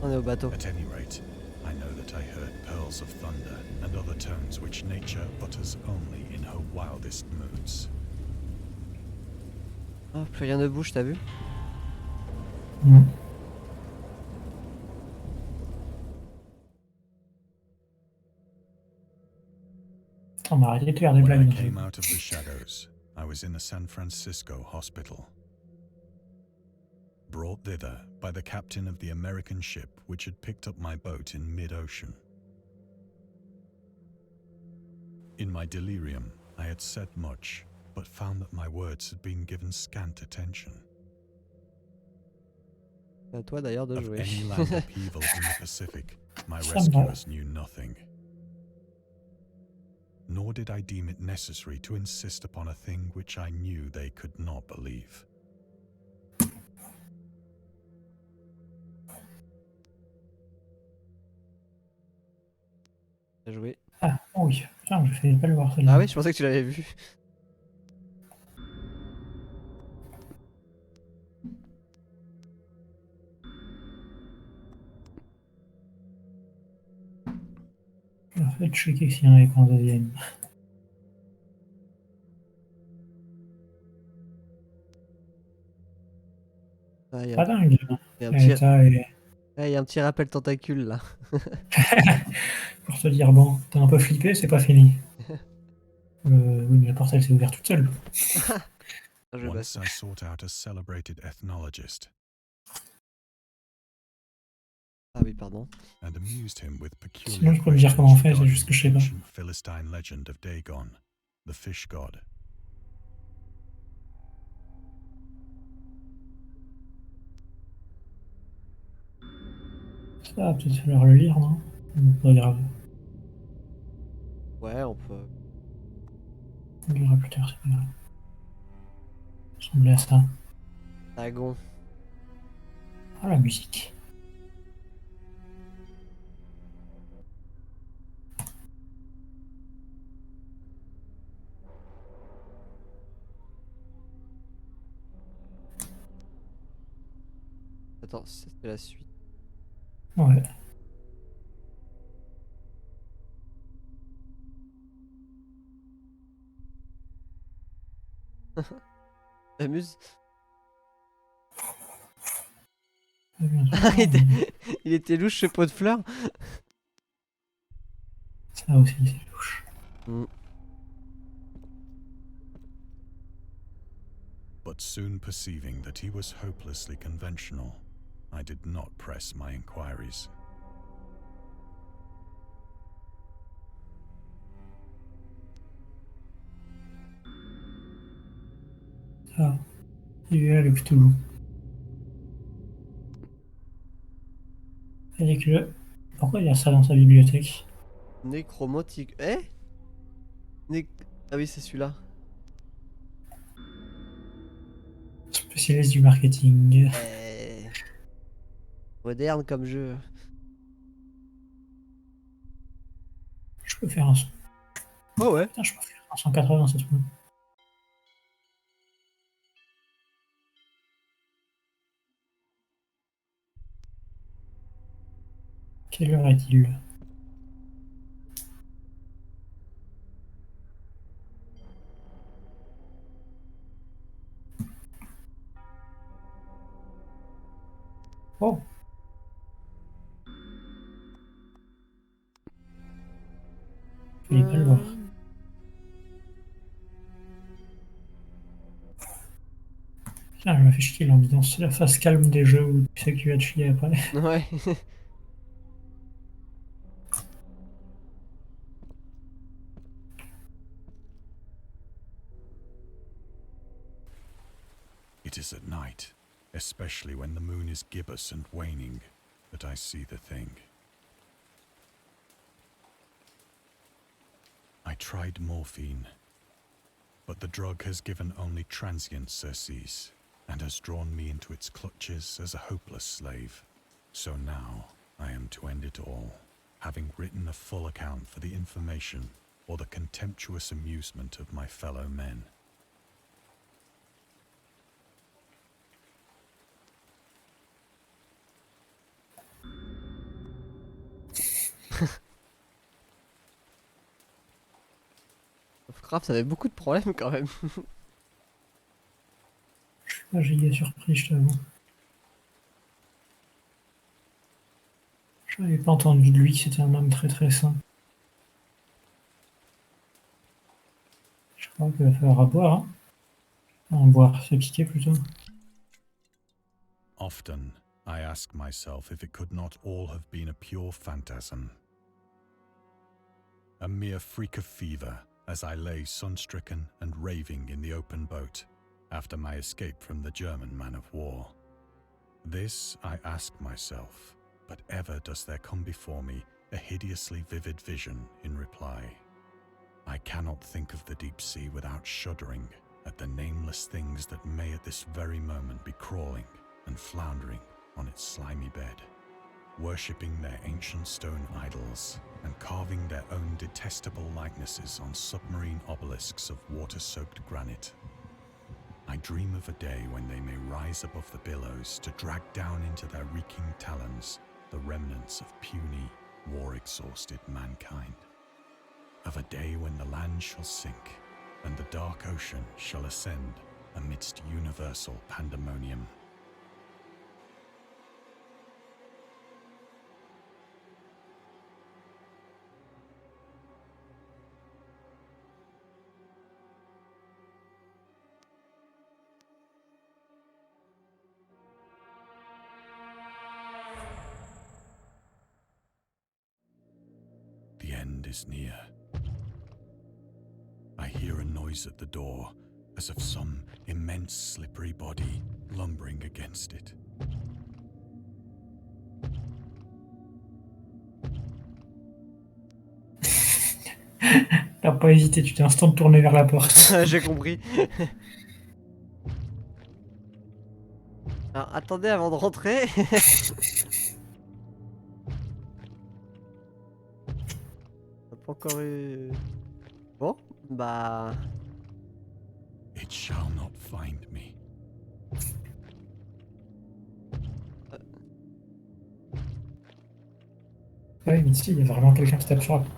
On est au bateau. At any rate, I know that I heard pearls of thunder and other tones which nature utters only in her wildest moods. Oh, plus rien ne bouge, t'as vu? Mm. On a arrêté de faire des When I blagues. came out of the shadows, I was in a San Francisco hospital. Brought thither by the captain of the American ship which had picked up my boat in mid-ocean. In my delirium, I had said much, but found that my words had been given scant attention. C'est à toi d'ailleurs de Of jouer. any land upheaval in the Pacific, my Ça me va. rescuers knew nothing. Nor did I deem it necessary to insist upon a thing which I knew they could not believe. Bien joué. Ah, oui. Putain, je fais pas le voir celle-là. Ah oui, je pensais que tu l'avais vu. En fait, checker s'il y en avait pas un deuxième. Ah, il y a Pas dingue. il y a un Et petit... t'as, il y a un petit rappel tentacule là. pour te dire, bon, t'as un peu flippé, c'est pas fini. Oui, mais la porte, elle s'est ouverte toute seule. Je vais Once passer. I sought out a celebrated ethnologist Ah oui, pardon. and amused him with peculiar Sinon, je peux me dire comment on fait, questions c'est juste que je sais pas. regarding the ancient Philistine legend of Dagon, the fish god. Ça va peut-être falloir le lire, non? Pas grave. Ouais, on peut... On le lira plus tard, c'est pas grave. Ça ressemblait à ça. Dragon. Ah, la musique. Attends, c'était la suite. Ouais. T'amuses? Bien sûr. Il était louche ce pot de fleurs. Ça aussi, c'est louche. But soon perceiving that he was hopelessly conventional, I did not press my inquiries. Ah, celui-là, le Cthulhu. Avec le... Pourquoi il y a ça dans sa bibliothèque? Nécromotique. Eh Ah oui, c'est celui-là. Spécialiste du marketing. Moderne comme jeu. Je peux faire un... Oh ouais. Putain, je peux faire un 180 cette fois. Quelle heure est-il? Oh! Fallait pas le voir. Putain, elle m'a fait chier l'ambiance. C'est la phase calme des jeux où tu sais que tu vas te chier après. Ouais. It is at night, especially when the moon is gibbous and waning, that I see the thing. I tried morphine, but the drug has given only transient surcease, and has drawn me into its clutches as a hopeless slave. So now I am to end it all, having written a full account for the information or the contemptuous amusement of my fellow men. Lovecraft avait beaucoup de problèmes quand même. Je suis pas giga surpris, je t'avoue. Je n'avais pas entendu de lui que c'était un homme très très sain. Donc il va falloir à boire. Hein. Enfin, boire, c'est piquer plutôt. Often, I ask myself if it could not all have been a pure phantasm. A mere freak of fever as I lay sun-stricken and raving in the open boat after my escape from the German man-of-war. This I ask myself, but ever does there come before me a hideously vivid vision in reply. I cannot think of the deep sea without shuddering at the nameless things that may at this very moment be crawling and floundering on its slimy bed, worshipping their ancient stone idols and carving their own detestable likenesses on submarine obelisks of water-soaked granite. I dream of a day when they may rise above the billows to drag down into their reeking talons the remnants of puny, war-exhausted mankind. Of a day when the land shall sink and the dark ocean shall ascend amidst universal pandemonium. The end is near. I hear a noise at the door, as of some immense slippery body lumbering against it. T'as pas hésité, tu t'es instant tourné vers la porte. J'ai compris. Alors, attendez avant de rentrer. On n'a pas encore eu... Bon, bah... It shall not find me. Ouais, mais si, il y a vraiment quelqu'un qui tape sur la porte.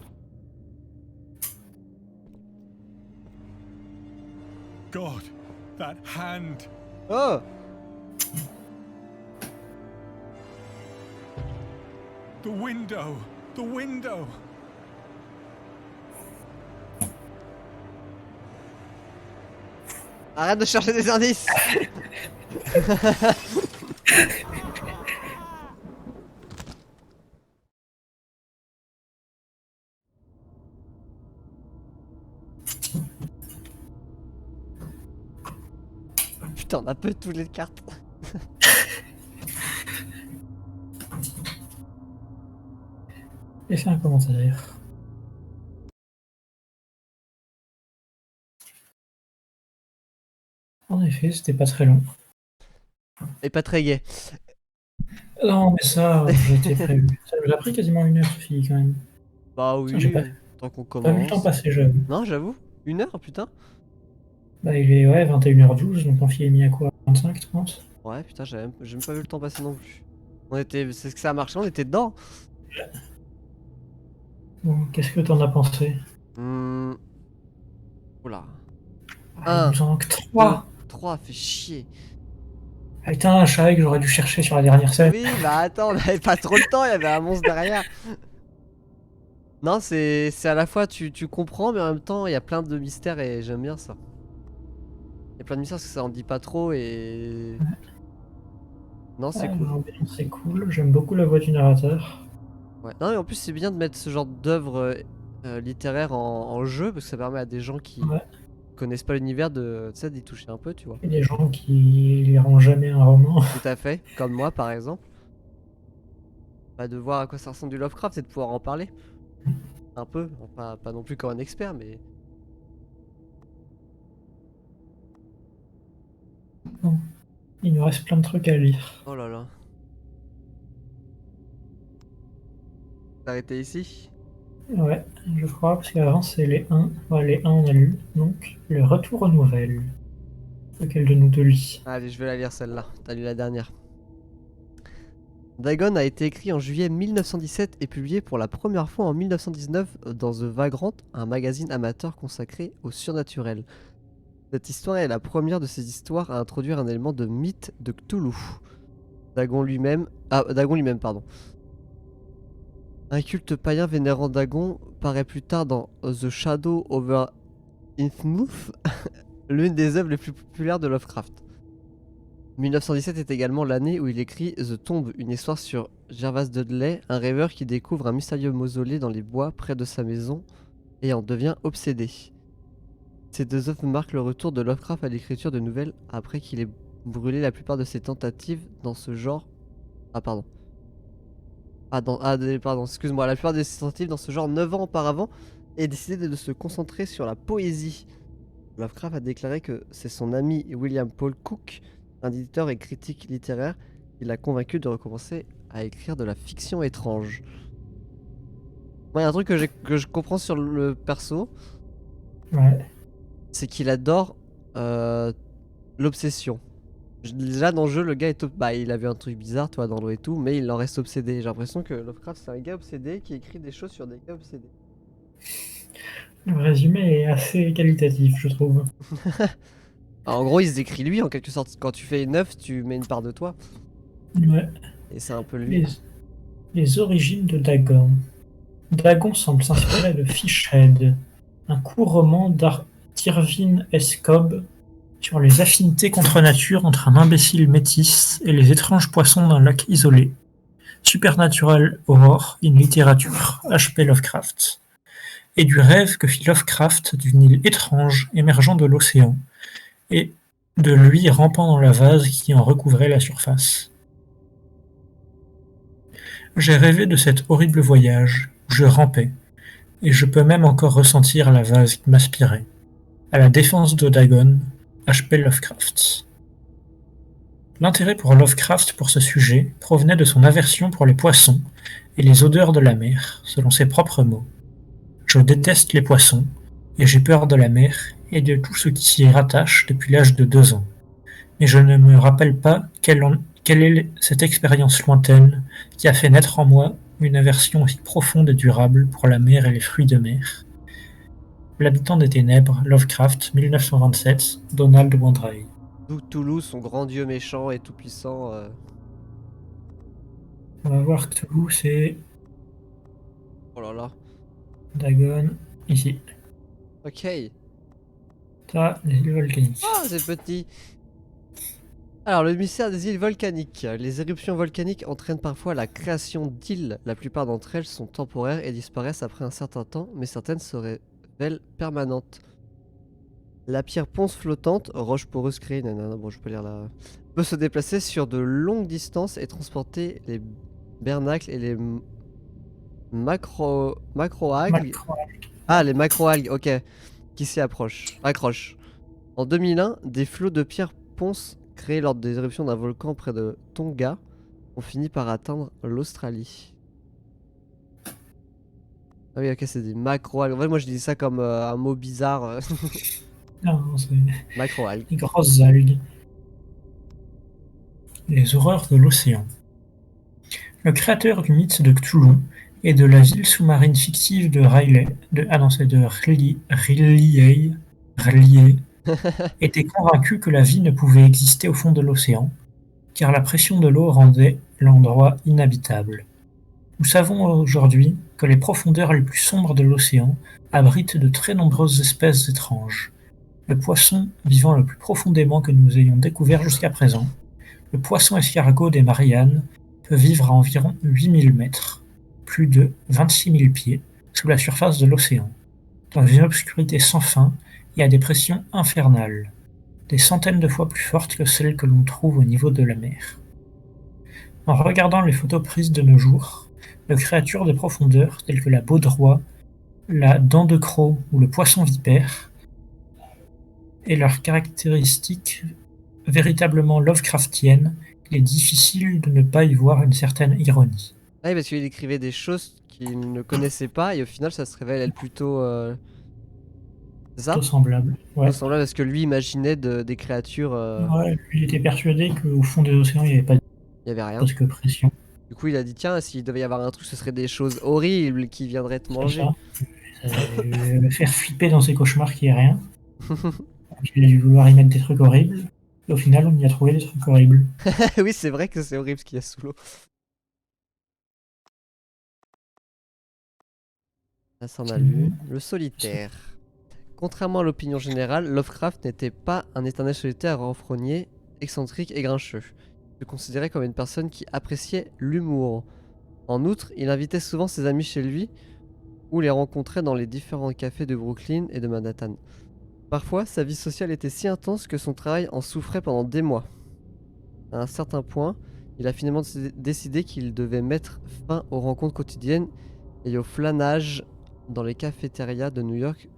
God, that hand! Oh! The window! The window! Arrête de chercher des indices. Putain, on a peu toutes les cartes. Et fait un commentaire. En effet, c'était pas très long. Et pas très gai. Non, mais ça, j'étais prévu. Ça nous a pris quasiment 1 heure, Sophie, quand même. Bah oui, J'ai pas- tant qu'on Pas vu le temps commence. passer, j'avoue. Non, j'avoue. 1 heure, putain. Bah, il est, ouais, 21h12, donc l'amphi est mis à quoi? 25, 30? Ouais, putain, j'ai même pas vu le temps passer non plus. On était... C'est ce que ça a marché, on était dedans. Bon, qu'est-ce que t'en as pensé? Oula. Ah, il nous en manque 3. 3, fait chier. Ah, putain, je savais que j'aurais dû chercher sur la dernière scène. Oui, bah attends, on avait pas trop le temps, il y avait un monstre derrière. Non, c'est à la fois tu comprends, mais en même temps, il y a plein de mystères et j'aime bien ça. Il y a plein de mystères parce que ça en dit pas trop et... Non, c'est Ouais, cool. l'ambiance, c'est cool, j'aime beaucoup la voix du narrateur. Ouais. Non, et en plus, c'est bien de mettre ce genre d'œuvre littéraire en jeu parce que ça permet à des gens qui Ouais. connaissent pas l'univers de, tu sais, d'y toucher un peu, tu vois. Il y a des gens qui liront jamais un roman. Tout à fait, comme moi par exemple. Bah, de voir à quoi ça ressemble du Lovecraft et de pouvoir en parler. Un peu, enfin, pas non plus comme un expert, mais... Il nous reste plein de trucs à lire. Oh là là. T'arrêter ici? Ouais, je crois, parce qu'avant c'est les 1. Ouais, les 1 on a lu. Donc, le retour aux nouvelles. Lequel de nous deux lit? Allez, je vais la lire celle-là. T'as lu la dernière. Dagon a été écrit en juillet 1917 et publié pour la première fois en 1919 dans The Vagrant, un magazine amateur consacré au surnaturel. Cette histoire est la première de ces histoires à introduire un élément de mythe de Cthulhu. Dagon lui-même, pardon. Un culte païen vénérant Dagon paraît plus tard dans The Shadow over Innsmouth, l'une des œuvres les plus populaires de Lovecraft. 1917 est également l'année où il écrit The Tomb, une histoire sur Gervas Dudley, un rêveur qui découvre un mystérieux mausolée dans les bois près de sa maison et en devient obsédé. Ces deux œuvres marquent le retour de Lovecraft à l'écriture de nouvelles après qu'il ait brûlé la plupart de ses tentatives dans ce genre. Ah pardon. Pardon, excuse-moi, la plupart de ses tentatives dans ce genre 9 ans auparavant et décidé de se concentrer sur la poésie. Lovecraft a déclaré que c'est son ami William Paul Cook, un éditeur et critique littéraire, qui l'a convaincu de recommencer à écrire de la fiction étrange. Moi, il y a un truc que je comprends sur le perso, Ouais. c'est qu'il adore l'obsession. Déjà dans le jeu, le gars est bah, il a vu un truc bizarre, toi, dans l'eau et tout, mais il en reste obsédé. J'ai l'impression que Lovecraft, c'est un gars obsédé qui écrit des choses sur des gars obsédés. Le résumé est assez qualitatif, je trouve. En gros, il se décrit lui, en quelque sorte. Quand tu fais une œuvre, tu mets une part de toi. Ouais. Et c'est un peu lui. Les origines de Dagon. Dagon semble s'inspirer de Fishhead, un court roman d'Irvin S. Cobb sur les affinités contre nature entre un imbécile métis et les étranges poissons d'un lac isolé. Supernatural Horror in Literature, H.P. Lovecraft, et du rêve que fit Lovecraft d'une île étrange émergeant de l'océan, et de lui rampant dans la vase qui en recouvrait la surface. J'ai rêvé de cet horrible voyage, où je rampais, et je peux même encore ressentir la vase qui m'aspirait. À la défense de Dagon, H.P. Lovecraft. L'intérêt pour Lovecraft pour ce sujet provenait de son aversion pour les poissons et les odeurs de la mer, selon ses propres mots. Je déteste les poissons, et j'ai peur de la mer et de tout ce qui s'y rattache depuis l'âge de 2 ans. Mais je ne me rappelle pas quelle est cette expérience lointaine qui a fait naître en moi une aversion aussi profonde et durable pour la mer et les fruits de mer. L'habitant des ténèbres, Lovecraft, 1927, Donald Wandrei. Toulouse, son grand dieu méchant et tout puissant. On va voir Cthulhu, c'est Oh là là. Dagon, ici. Ok. Ça, les îles volcaniques. Ah, c'est petit. Alors, le mystère des îles volcaniques. Les éruptions volcaniques entraînent parfois la création d'îles. La plupart d'entre elles sont temporaires et disparaissent après un certain temps, mais certaines se révèlent permanentes. La pierre ponce flottante, roche poreuse créée, nanana, bon, je peux lire là, peut se déplacer sur de longues distances et transporter les bernacles et les macroalgues. Ah, les macroalgues, ok, qui s'y accrochent. En 2001, des flots de pierre ponce créés lors des éruptions d'un volcan près de Tonga ont fini par atteindre l'Australie. Ah oui, ok, c'est des macroalgues. En vrai, moi je dis ça comme un mot bizarre. Non, c'est Macroalgues. les grosses algues. Les horreurs de l'océan. Le créateur du mythe de Cthulhu et de la ville sous-marine fictive de R'lyeh, était convaincu que la vie ne pouvait exister au fond de l'océan, car la pression de l'eau rendait l'endroit inhabitable. Nous savons aujourd'hui que les profondeurs les plus sombres de l'océan abritent de très nombreuses espèces étranges. Le poisson vivant le plus profondément que nous ayons découvert jusqu'à présent, le poisson escargot des Mariannes, peut vivre à environ 8000 mètres, plus de 26 000 pieds, sous la surface de l'océan, dans une obscurité sans fin et à des pressions infernales, des centaines de fois plus fortes que celles que l'on trouve au niveau de la mer. En regardant les photos prises de nos jours, de créatures de profondeur telles que la baudroie, la dent de croc ou le poisson vipère, et leurs caractéristiques véritablement Lovecraftiennes, il est difficile de ne pas y voir une certaine ironie. Ah oui, parce qu'il écrivait des choses qu'il ne connaissait pas et au final ça se révèle être plutôt... C'est ça? Plutôt semblable. Ouais. Plutôt semblable parce que lui imaginait des créatures... Ouais, lui, il était persuadé qu'au fond des océans, il n'y avait pas Il n'y avait rien. presque pression. Du coup il a dit tiens, s'il devait y avoir un truc, ce serait des choses horribles qui viendraient te C'est manger. ça. Le faire flipper dans ses cauchemars qu'il n'y ait rien. Donc, il a dû vouloir y mettre des trucs horribles. Et au final, on y a trouvé des trucs horribles. Oui, c'est vrai que c'est horrible ce qu'il y a sous l'eau. Ça s'en a lu. Le solitaire. Contrairement à l'opinion générale, Lovecraft n'était pas un éternel solitaire renfrogné, excentrique et grincheux. Il se considérait comme une personne qui appréciait l'humour. En outre, il invitait souvent ses amis chez lui ou les rencontrait dans les différents cafés de Brooklyn et de Manhattan. Parfois, sa vie sociale était si intense que son travail en souffrait pendant des mois. À un certain point, il a finalement décidé qu'il devait mettre fin aux rencontres quotidiennes et au flânage dans les cafétérias de New York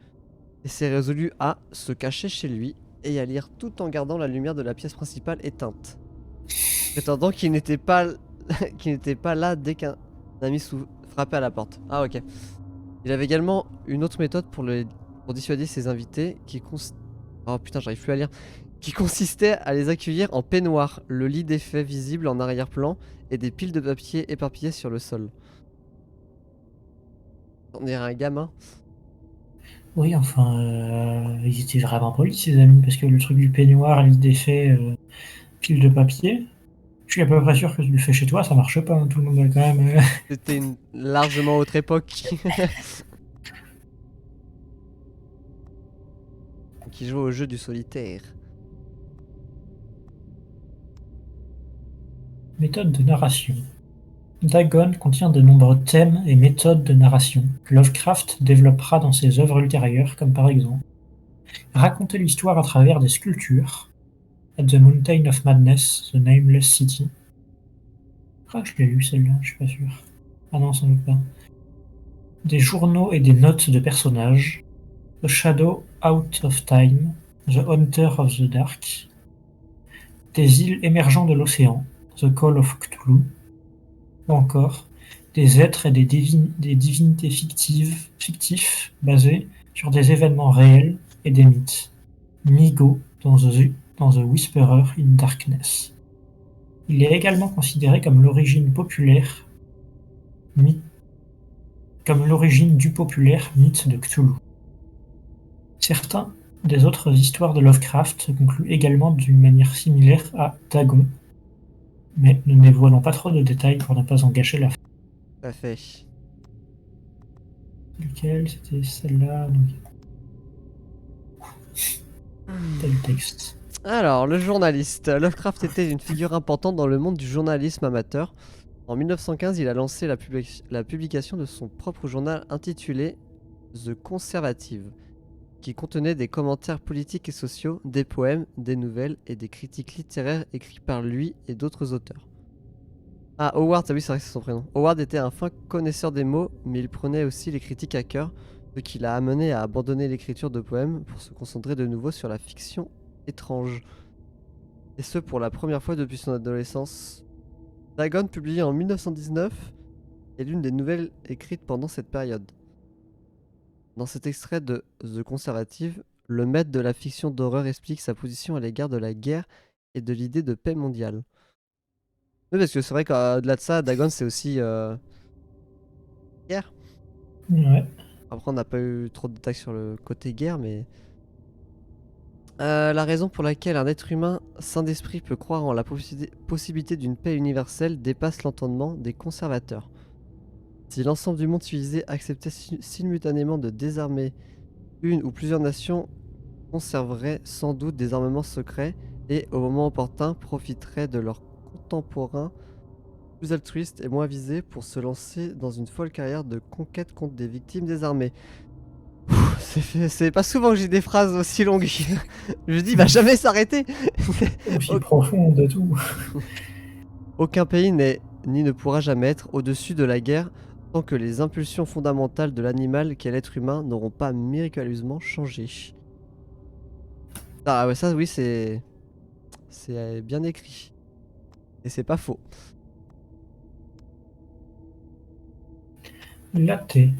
et s'est résolu à se cacher chez lui et à lire tout en gardant la lumière de la pièce principale éteinte, prétendant qu'il n'était pas, qu'il n'était pas là dès qu'un ami frappait à la porte. Ah ok. Il avait également une autre méthode pour dissuader ses invités oh putain, j'arrive plus à lire. Qui consistait à les accueillir en peignoir, le lit d'effet visible en arrière-plan et des piles de papier éparpillées sur le sol. On dirait un gamin. Oui, enfin, ils étaient vraiment polis, ses amis, parce que le truc du peignoir, l'idée fait pile de papier. Je suis à peu près sûr que tu le fais chez toi, ça marche pas, hein, tout le monde a quand même. C'était une largement autre époque. Qui joue au jeu du solitaire. Méthode de narration. Dagon contient de nombreux thèmes et méthodes de narration que Lovecraft développera dans ses œuvres ultérieures, comme par exemple raconter l'histoire à travers des sculptures, At the Mountain of Madness, The Nameless City. Ah, je l'ai lu celle-là, je suis pas sûr. Ah non, sans doute pas. Des journaux et des notes de personnages, The Shadow Out of Time, The Hunter of the Dark, des îles émergeant de l'océan, The Call of Cthulhu, ou encore des êtres et des divinités fictifs basés sur des événements réels et des mythes. Migo dans The Whisperer in Darkness. Il est également considéré comme l'origine du populaire mythe de Cthulhu. Certains des autres histoires de Lovecraft se concluent également d'une manière similaire à Dagon, mais ne dévoilons pas trop de détails pour ne pas en gâcher la fin. Tout à fait. Lequel? C'était celle-là. Donc... Tel texte. Alors, le journaliste. Lovecraft était une figure importante dans le monde du journalisme amateur. En 1915, il a lancé la publication de son propre journal intitulé The Conservative, qui contenait des commentaires politiques et sociaux, des poèmes, des nouvelles et des critiques littéraires écrits par lui et d'autres auteurs. Ah, Howard, ah oui, c'est vrai que c'est son prénom. Howard était un fin connaisseur des mots, mais il prenait aussi les critiques à cœur, ce qui l'a amené à abandonner l'écriture de poèmes pour se concentrer de nouveau sur la fiction étrange. Et ce pour la première fois depuis son adolescence. Dagon, publié en 1919, est l'une des nouvelles écrites pendant cette période. Dans cet extrait de The Conservative, le maître de la fiction d'horreur explique sa position à l'égard de la guerre et de l'idée de paix mondiale. Oui, parce que c'est vrai qu'au-delà de ça, Dagon c'est aussi guerre. Ouais. Après, on n'a pas eu trop de détails sur le côté guerre, mais la raison pour laquelle un être humain sain d'esprit peut croire en la possibilité d'une paix universelle dépasse l'entendement des conservateurs. Si l'ensemble du monde civilisé acceptait simultanément de désarmer une ou plusieurs nations, conserverait sans doute des armements secrets et, au moment opportun, profiterait de leurs contemporains plus altruistes et moins visés pour se lancer dans une folle carrière de conquête contre des victimes désarmées. C'est pas souvent que j'ai des phrases aussi longues. Je dis, il va jamais s'arrêter. Aussi profonde et tout. Aucun pays n'est ni ne pourra jamais être au-dessus de la guerre tant que les impulsions fondamentales de l'animal qu'est l'être humain n'auront pas miraculeusement changé. Ah ouais, ça oui, c'est bien écrit. Et c'est pas faux. L'athée.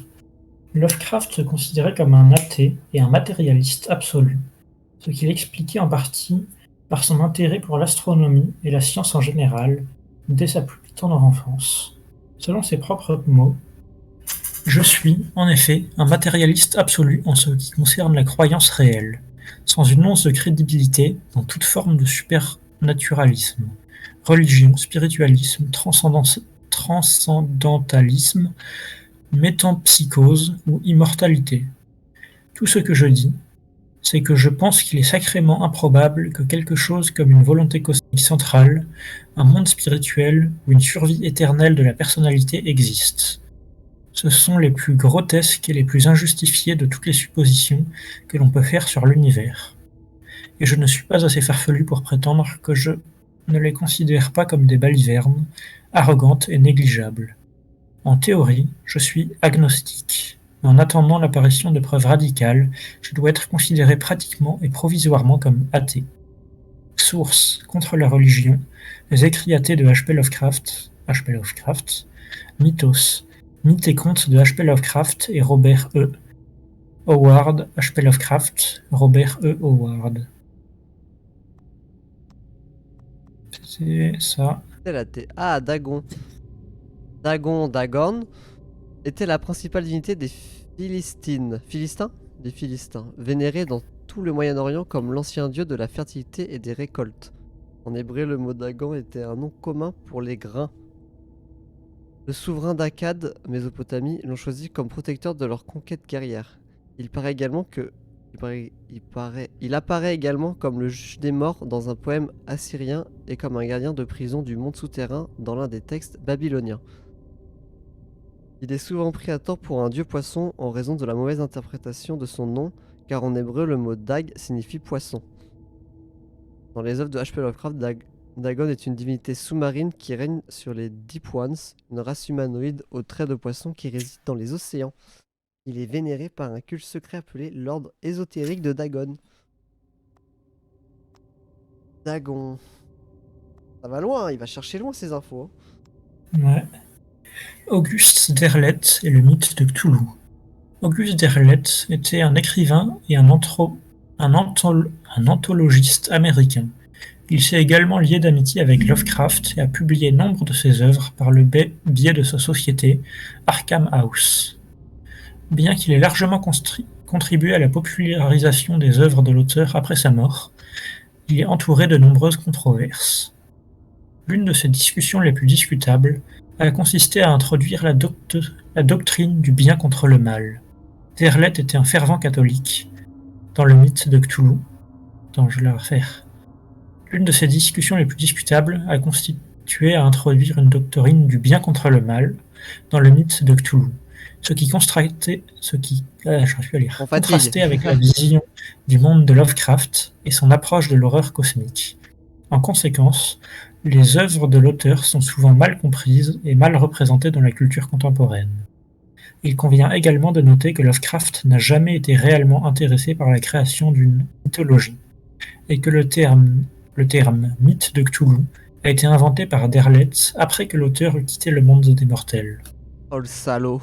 Lovecraft se considérait comme un athée et un matérialiste absolu, ce qu'il expliquait en partie par son intérêt pour l'astronomie et la science en général dès sa plus tendre enfance. Selon ses propres mots, « Je suis, en effet, un matérialiste absolu en ce qui concerne la croyance réelle, sans une once de crédibilité dans toute forme de supernaturalisme, religion, spiritualisme, transcendantalisme, métempsychose ou immortalité. Tout ce que je dis, c'est que je pense qu'il est sacrément improbable que quelque chose comme une volonté cosmique centrale, un monde spirituel ou une survie éternelle de la personnalité existe. Ce sont les plus grotesques et les plus injustifiées de toutes les suppositions que l'on peut faire sur l'univers. Et je ne suis pas assez farfelu pour prétendre que je ne les considère pas comme des balivernes, arrogantes et négligeables. En théorie, je suis agnostique. Mais en attendant l'apparition de preuves radicales, je dois être considéré pratiquement et provisoirement comme athée. Source: Contre la religion, les écrits athées de H. P. Lovecraft, Mythos, Mythes et contes de H. P. Lovecraft et Robert E. Howard, H. P. Lovecraft, Robert E. Howard. C'est ça. C'est la Ah, Dagon. Dagon était la principale divinité des Philistins, vénéré dans tout le Moyen-Orient comme l'ancien dieu de la fertilité et des récoltes. En hébreu, le mot Dagon était un nom commun pour les grains. Le souverain d'Akkad, Mésopotamie, l'ont choisi comme protecteur de leur conquête guerrière. Il apparaît également comme le juge des morts dans un poème assyrien et comme un gardien de prison du monde souterrain dans l'un des textes babyloniens. Il est souvent pris à tort pour un dieu poisson en raison de la mauvaise interprétation de son nom, car en hébreu le mot Dag signifie poisson. Dans les œuvres de H.P. Lovecraft, Dagon est une divinité sous-marine qui règne sur les Deep Ones, une race humanoïde aux traits de poisson qui réside dans les océans. Il est vénéré par un culte secret appelé l'ordre ésotérique de Dagon. Dagon. Ça va loin, il va chercher loin ces infos. Ouais. Auguste Derlet et le mythe de Cthulhu. Auguste Derlet était un écrivain et un anthologiste américain. Il s'est également lié d'amitié avec Lovecraft et a publié nombre de ses œuvres par le biais de sa société, Arkham House. Bien qu'il ait largement contribué à la popularisation des œuvres de l'auteur après sa mort, il est entouré de nombreuses controverses. L'une de ses discussions les plus discutables a consisté à introduire la doctrine du bien contre le mal. Derlet était un fervent catholique. Dans le mythe de Cthulhu, l'une de ces discussions les plus discutables a consisté à introduire une doctrine du bien contre le mal dans le mythe de Cthulhu, ce qui contrastait avec la vision du monde de Lovecraft et son approche de l'horreur cosmique. En conséquence, les œuvres de l'auteur sont souvent mal comprises et mal représentées dans la culture contemporaine. Il convient également de noter que Lovecraft n'a jamais été réellement intéressé par la création d'une mythologie, et que le terme mythe de Cthulhu a été inventé par Derlet après que l'auteur eut quitté le monde des mortels. Oh le salaud.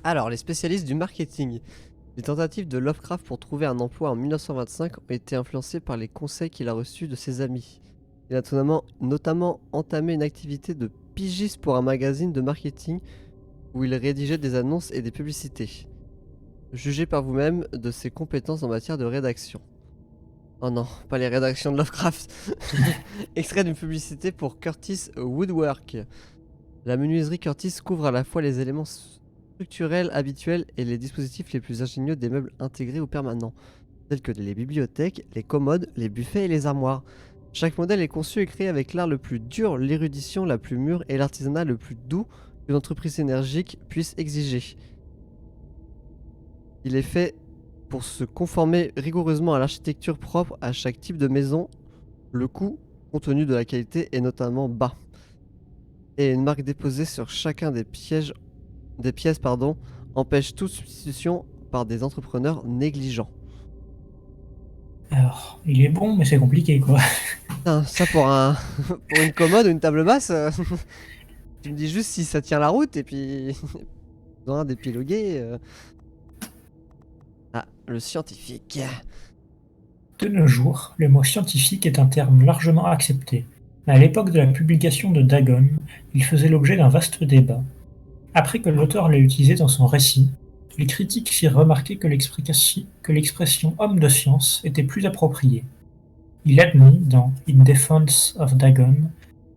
Alors, les spécialistes du marketing. Les tentatives de Lovecraft pour trouver un emploi en 1925 ont été influencées par les conseils qu'il a reçus de ses amis. Il a notamment entamé une activité de pigiste pour un magazine de marketing où il rédigeait des annonces et des publicités. Jugez par vous-même de ses compétences en matière de rédaction. Oh non, pas les rédactions de Lovecraft. Extrait d'une publicité pour Curtis Woodwork. La menuiserie Curtis couvre à la fois les éléments structurels habituels et les dispositifs les plus ingénieux des meubles intégrés ou permanents, tels que les bibliothèques, les commodes, les buffets et les armoires. Chaque modèle est conçu et créé avec l'art le plus dur, l'érudition la plus mûre et l'artisanat le plus doux qu'une entreprise énergique puisse exiger. Il est fait pour se conformer rigoureusement à l'architecture propre à chaque type de maison. Le coût, compte tenu de la qualité, est notamment bas. Et une marque déposée sur chacun des pièces empêche toute substitution par des entrepreneurs négligents. Alors, il est bon, mais c'est compliqué, quoi. Putain, ça pour une commode ou une table basse, tu me dis juste si ça tient la route et puis besoin d'épiloguer. Ah, le scientifique. De nos jours, le mot scientifique est un terme largement accepté. Mais à l'époque de la publication de Dagon, il faisait l'objet d'un vaste débat. Après que l'auteur l'ait utilisé dans son récit, les critiques firent remarquer que l'expression « homme de science » était plus appropriée. Il admit, dans In Defense of Dagon,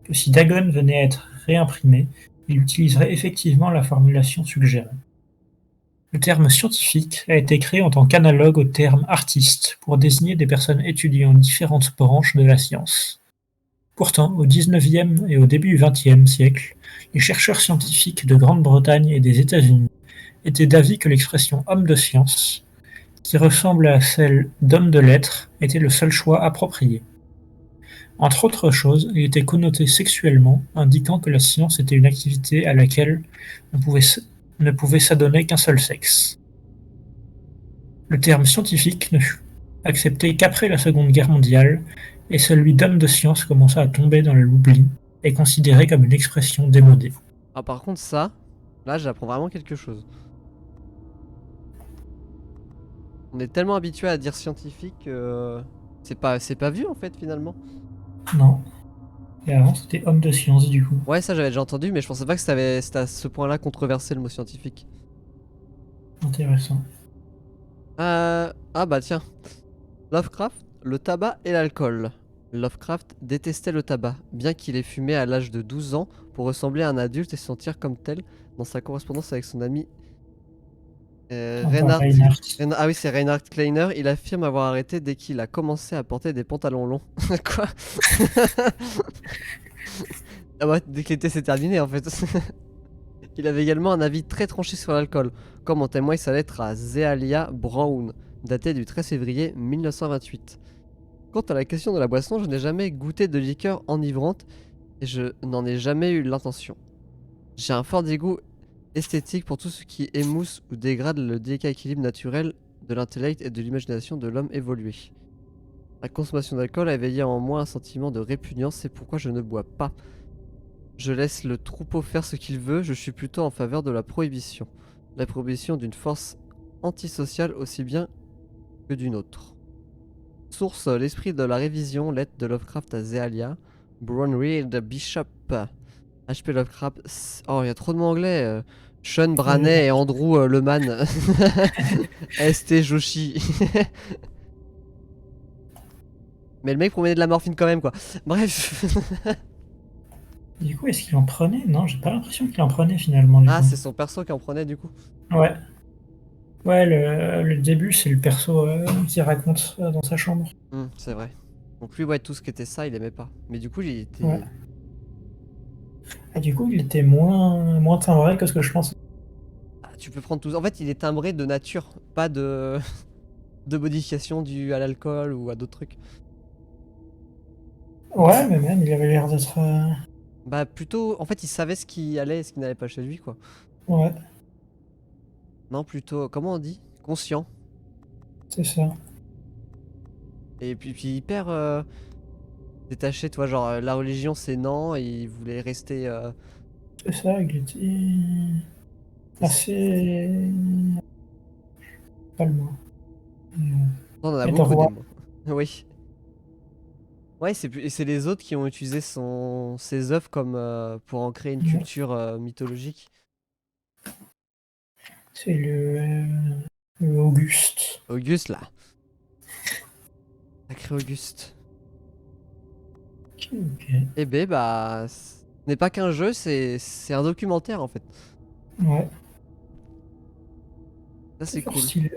que si Dagon venait à être réimprimé, il utiliserait effectivement la formulation suggérée. Le terme scientifique a été créé en tant qu'analogue au terme artiste pour désigner des personnes étudiant différentes branches de la science. Pourtant, au XIXe et au début du XXe siècle, les chercheurs scientifiques de Grande-Bretagne et des États-Unis étaient d'avis que l'expression homme de science, qui ressemble à celle d'homme de lettres, était le seul choix approprié. Entre autres choses, il était connoté sexuellement, indiquant que la science était une activité à laquelle ne pouvait s'adonner qu'un seul sexe. Le terme scientifique ne fut accepté qu'après la Seconde Guerre mondiale, et celui d'homme de science commença à tomber dans l'oubli et considéré comme une expression démodée. Ah, par contre, ça, là, j'apprends vraiment quelque chose. On est tellement habitué à dire scientifique que c'est pas vu en fait finalement. Non. Et avant, c'était homme de science, du coup. Ouais, ça j'avais déjà entendu, mais je pensais pas que c'était à ce point-là controversé le mot scientifique. Intéressant. Ah bah tiens. Lovecraft, le tabac et l'alcool. Lovecraft détestait le tabac, bien qu'il ait fumé à l'âge de 12 ans pour ressembler à un adulte et se sentir comme tel dans sa correspondance avec son ami Reinhard. Ah oui, c'est Reinhard Kleiner. Il affirme avoir arrêté dès qu'il a commencé à porter des pantalons longs. Quoi? Ah bah, dès que l'été s'est terminé en fait. Il avait également un avis très tranché sur l'alcool, comme en témoigne sa lettre à Zealia Brown, datée du 13 février 1928. Quant à la question de la boisson, je n'ai jamais goûté de liqueur enivrante et je n'en ai jamais eu l'intention. J'ai un fort dégoût esthétique pour tout ce qui émousse ou dégrade le délicat équilibre naturel de l'intellect et de l'imagination de l'homme évolué. La consommation d'alcool a éveillé en moi un sentiment de répugnance, c'est pourquoi je ne bois pas. Je laisse le troupeau faire ce qu'il veut, je suis plutôt en faveur de la prohibition. La prohibition d'une force antisociale aussi bien que d'une autre. Source, l'esprit de la révision, lettre de Lovecraft à Zealia, Brown Reed Bishop, H.P. Lovecraft. Oh, il y a trop de mots anglais. Sean Branay et Andrew Leman. S.T. Joshi. Mais le mec promenait de la morphine quand même, quoi. Bref. Du coup, est-ce qu'il en prenait? Non, j'ai pas l'impression qu'il en prenait finalement. Ah, c'est son perso qui en prenait du coup. Ouais. Ouais, le début, c'est le perso qui raconte dans sa chambre. C'est vrai. Donc lui, ouais, tout ce qui était ça, il aimait pas. Mais du coup, il était... Ouais. Et du coup, il était moins timbré que ce que je pensais. Ah, tu peux prendre tout... En fait, il est timbré de nature, pas de... de modification due à l'alcool ou à d'autres trucs. Ouais, mais même, il avait l'air d'être... Bah plutôt... En fait, il savait ce qui allait et ce qui n'allait pas chez lui, quoi. Ouais, Non, plutôt... Comment on dit? Conscient. c'est ça. Et puis hyper... détaché, toi, genre la religion c'est non, et il voulait rester... C'est ça, il était assez... Pas le mot. On en a Et beaucoup des droit. mots. Oui. Ouais, c'est les autres qui ont utilisé ses œuvres comme pour en créer une Ouais. culture mythologique. C'est le Auguste. Auguste, là. Sacré Auguste. Ok. Eh ben, bah, ce n'est pas qu'un jeu, c'est un documentaire en fait. Ouais, Ça, c'est fort cool. stylé.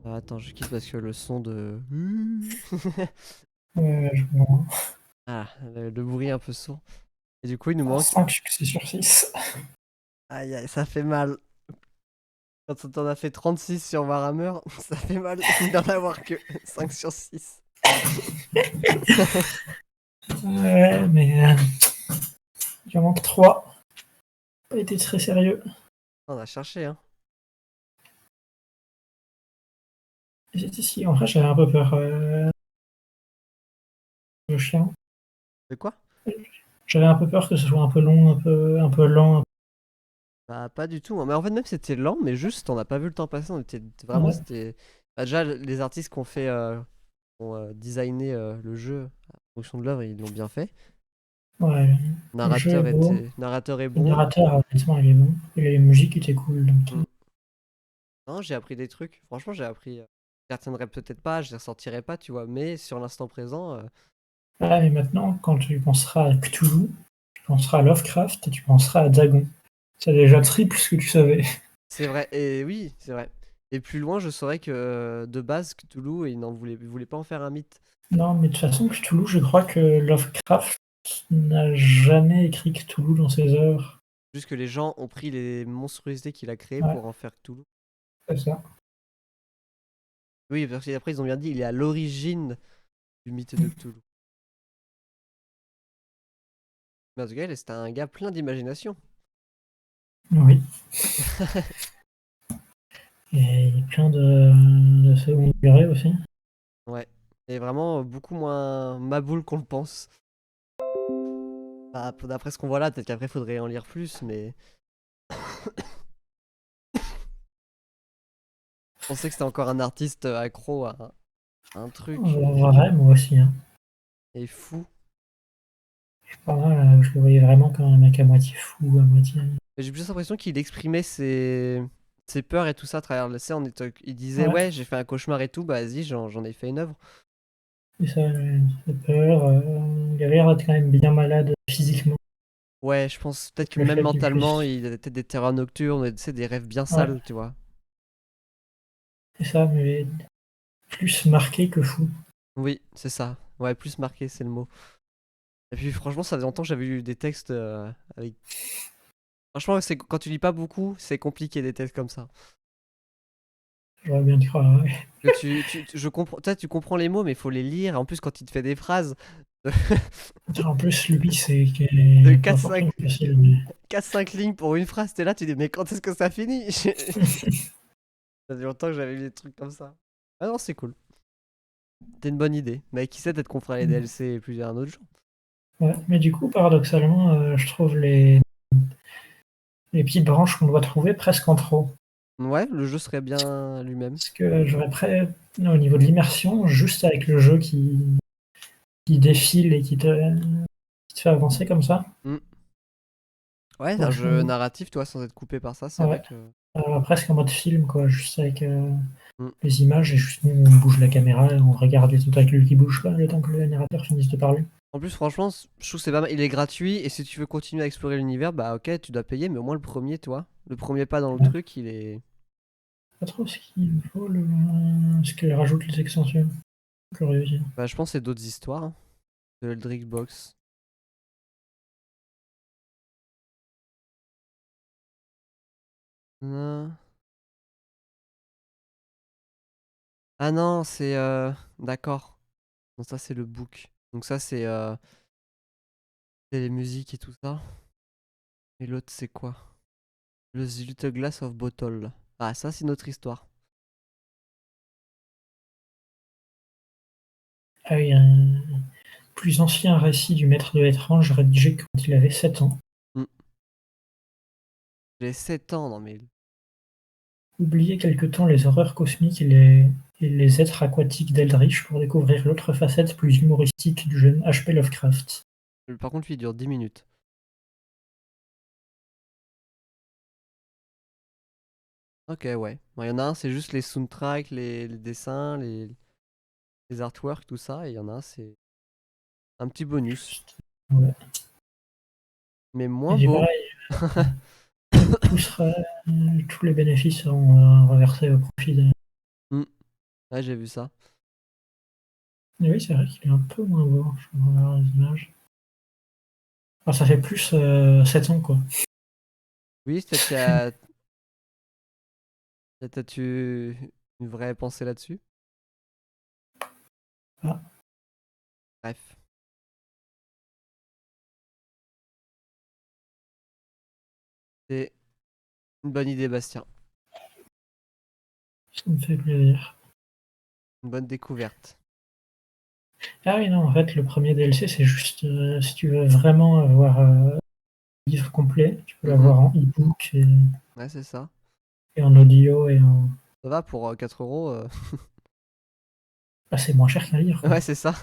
Ah, attends, je quitte parce que le son de... Ouais, je vois. Ah, le bruit un peu sourd. Et du coup, il nous manque... 5 succès sur 6. Aïe, aïe, ça fait mal. Quand on t'en a fait 36 sur Warhammer, ça fait mal d'en avoir que 5 sur 6. Ouais, mais il en manque 3. Pas été très sérieux. On a cherché, hein. J'étais si, en vrai, j'avais un peu peur. Le chien. De quoi? J'avais un peu peur que ce soit un peu long, un peu lent. Bah, pas du tout, hein. Mais en fait, même c'était lent, mais juste, on n'a pas vu le temps passer. On était vraiment, Ouais. c'était. Bah, déjà, les artistes qui ont fait, ont designé le jeu en fonction de l'œuvre, ils l'ont bien fait. Ouais. Le jeu est beau. Narrateur est Le bon. narrateur, honnêtement, il est bon. Et les musiques étaient cool. Donc... Mm. Non, j'ai appris des trucs. Franchement, j'ai appris. Je les retiendrai peut-être pas, je les ressortirai pas, tu vois. Mais sur l'instant présent, Ah, et maintenant, quand tu penseras à Cthulhu, tu penseras à Lovecraft et tu penseras à Dagon. C'est déjà triple ce que tu savais. C'est vrai, et oui, c'est vrai. Et plus loin, je saurais que de base, Cthulhu, il voulait pas en faire un mythe. Non, mais de toute façon, Cthulhu, je crois que Lovecraft n'a jamais écrit Cthulhu dans ses œuvres. Juste que les gens ont pris les monstruosités qu'il a créées Ouais, pour en faire Cthulhu. c'est ça. Oui, parce qu'après, ils ont bien dit, il est à l'origine du mythe de Cthulhu. Mais en tout cas, c'était un gars plein d'imagination. Oui. Et plein de second degré aussi. Ouais. Et vraiment beaucoup moins maboule qu'on le pense. Bah, d'après ce qu'on voit là, peut-être qu'après, faudrait en lire plus, mais on sait que c'était encore un artiste accro à un truc Vrai, moi aussi. Hein. et fou. Pas mal, je le voyais vraiment comme un mec à moitié fou, à moitié. Mais j'ai plus l'impression qu'il exprimait ses peurs et tout ça à travers le scène. Il disait, Ouais, ouais, j'ai fait un cauchemar et tout, bah vas-y, j'en ai fait une œuvre. c'est ça, j'ai peur. Il avait l'air d'être quand même bien malade physiquement. Ouais, je pense peut-être que Le même fait qu'il mentalement, puisse. il avait peut-être des terreurs nocturnes, tu sais, des rêves bien Ouais, sales, tu vois. c'est ça, mais plus marqué que fou. Oui, c'est ça. Ouais, plus marqué, c'est le mot. Et puis franchement, ça faisait longtemps que j'avais lu des textes avec. Franchement, c'est quand tu lis pas beaucoup, c'est compliqué des textes comme ça. J'aurais bien dû croire. Ouais. Que je comprends, toi, tu comprends les mots, mais il faut les lire. En plus, quand il te fait des phrases En plus, lui, c'est de pas 4-5 forcément facile. Mais... 4-5 lignes pour une phrase, t'es là, tu dis, mais quand est-ce que ça finit? Ça fait longtemps que j'avais lu des trucs comme ça. Ah non, c'est cool. C'était une bonne idée. Mais qui sait, peut-être qu'on fera les DLC plus un autre jour. Ouais, mais du coup, paradoxalement, je trouve les petites branches qu'on doit trouver presque en trop. Ouais, le jeu serait bien lui-même. Parce que j'aurais prêt, au niveau de l'immersion, juste avec le jeu qui défile et qui te fait avancer comme ça. Hmm. Ouais, un jeu Franchement, narratif, toi, sans être coupé par ça, c'est vrai ouais. que. Presque en mode film, quoi, juste avec Hmm. les images et juste nous, on bouge la caméra et on regarde les tentacules qui bougent, quoi, le temps que le narrateur finisse de parler. En plus, franchement, je trouve que c'est pas mal. Il est gratuit et si tu veux continuer à explorer l'univers, bah ok, tu dois payer, mais au moins le premier, toi. Le premier pas dans le Ouais. truc, il est. Pas trop ce qu'il faut, ce qu'elle rajoute les extensions. Curieux aussi. Bah, je pense que c'est d'autres histoires hein, de Eldritch Box. Non. Ah non, c'est. D'accord. Non, ça, c'est le book. Donc, ça, c'est les musiques et tout ça. Et l'autre, c'est quoi? Le The Little Glass of Bottle. Ah, ça, c'est notre histoire. Ah oui, un plus ancien récit du Maître de l'étrange rédigé quand il avait 7 ans. Hmm. J'ai 7 ans, non mais. Oubliez quelque temps les horreurs cosmiques et les êtres aquatiques d'Eldritch pour découvrir l'autre facette plus humoristique du jeune H.P. Lovecraft. Par contre, lui, il dure 10 minutes. Ok, ouais. Il y en a un, c'est juste les soundtracks, les dessins, les artworks, tout ça. Et il y en a un, c'est un petit bonus. Ouais. Mais moins Et j'ai beau. pareil, tous les bénéfices seront reversés au profit de. Hmm. Ouais, j'ai vu ça. Et oui, c'est vrai qu'il est un peu moins beau. Je regarde les images. Alors, ça fait plus 7 ans, quoi. Oui, peut-être qu'il y a peut-être une vraie pensée là-dessus. Ah, Bref. C'est une bonne idée, Bastien. ça me fait plaisir. Une bonne découverte. Ah oui, non, en fait, le premier DLC, c'est juste si tu veux vraiment avoir le livre complet, tu peux Mhm. l'avoir en e-book Ouais, c'est ça. et en audio et en. Ça va pour 4 euros. Ah, c'est moins cher qu'un livre, quoi. Ouais, c'est ça.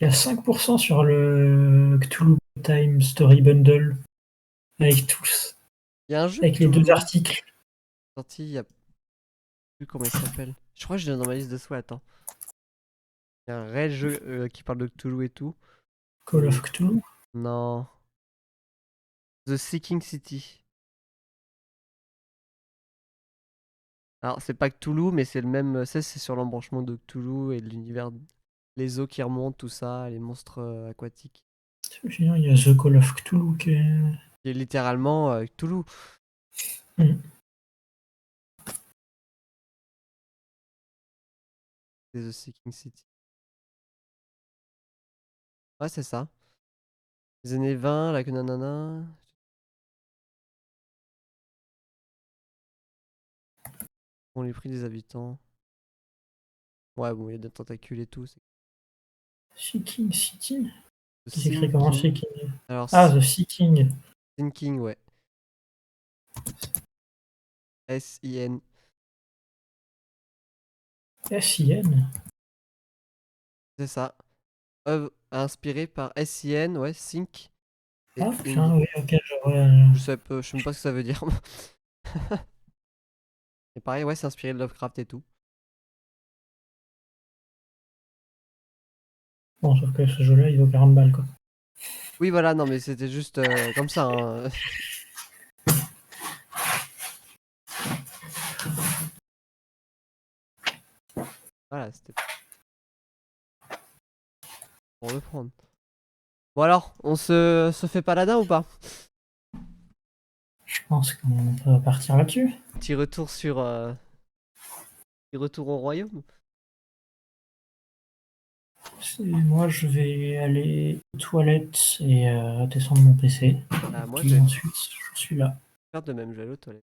Il y a 5% sur le Cthulhu Time Story Bundle avec tous, Il y a un jeu avec les deux Cthulhu articles. sorti, il y a plus comment il s'appelle. Je crois que je l'ai dans ma liste de souhaits, attends. Il y a un réel jeu qui parle de Cthulhu et tout. Call of Cthulhu. Non. The Seeking City. Alors, c'est pas Cthulhu, mais c'est le même. C'est sur l'embranchement de Cthulhu et de l'univers. Les eaux qui remontent, tout ça, les monstres aquatiques. Sinon, il y a The Call of Cthulhu qui est. Qui est littéralement Cthulhu. Mm. C'est The Seeking City. Ouais, c'est ça. Les années 20, la nanana. On les prix des habitants. Ouais, bon, il y a des tentacules et tout. Seeking City. The Qui s'écrit comment Sinking. Seeking? Alors, Ah, The Seeking. Sinking, ouais. S-I-N. S-I-N. C'est ça. Œuvre inspirée par S-I-N, ouais, Sink. Et Ah, Ing. putain, oui, ok, Je sais même pas ce que ça veut dire. Et pareil, ouais, c'est inspiré de Lovecraft et tout. Bon, sauf que ce jeu-là, il vaut 40 balles, quoi. Oui, voilà, non, mais c'était juste comme ça. Hein. Voilà, c'était pour le prendre. Bon alors, on se fait paladin ou pas? Je pense qu'on peut partir là-dessus. Petit retour sur... Petit retour au royaume. Moi, je vais aller aux toilettes et descendre mon PC. Moi, Puis je vais ensuite, je suis là. faire de même, je vais aller aux toilettes.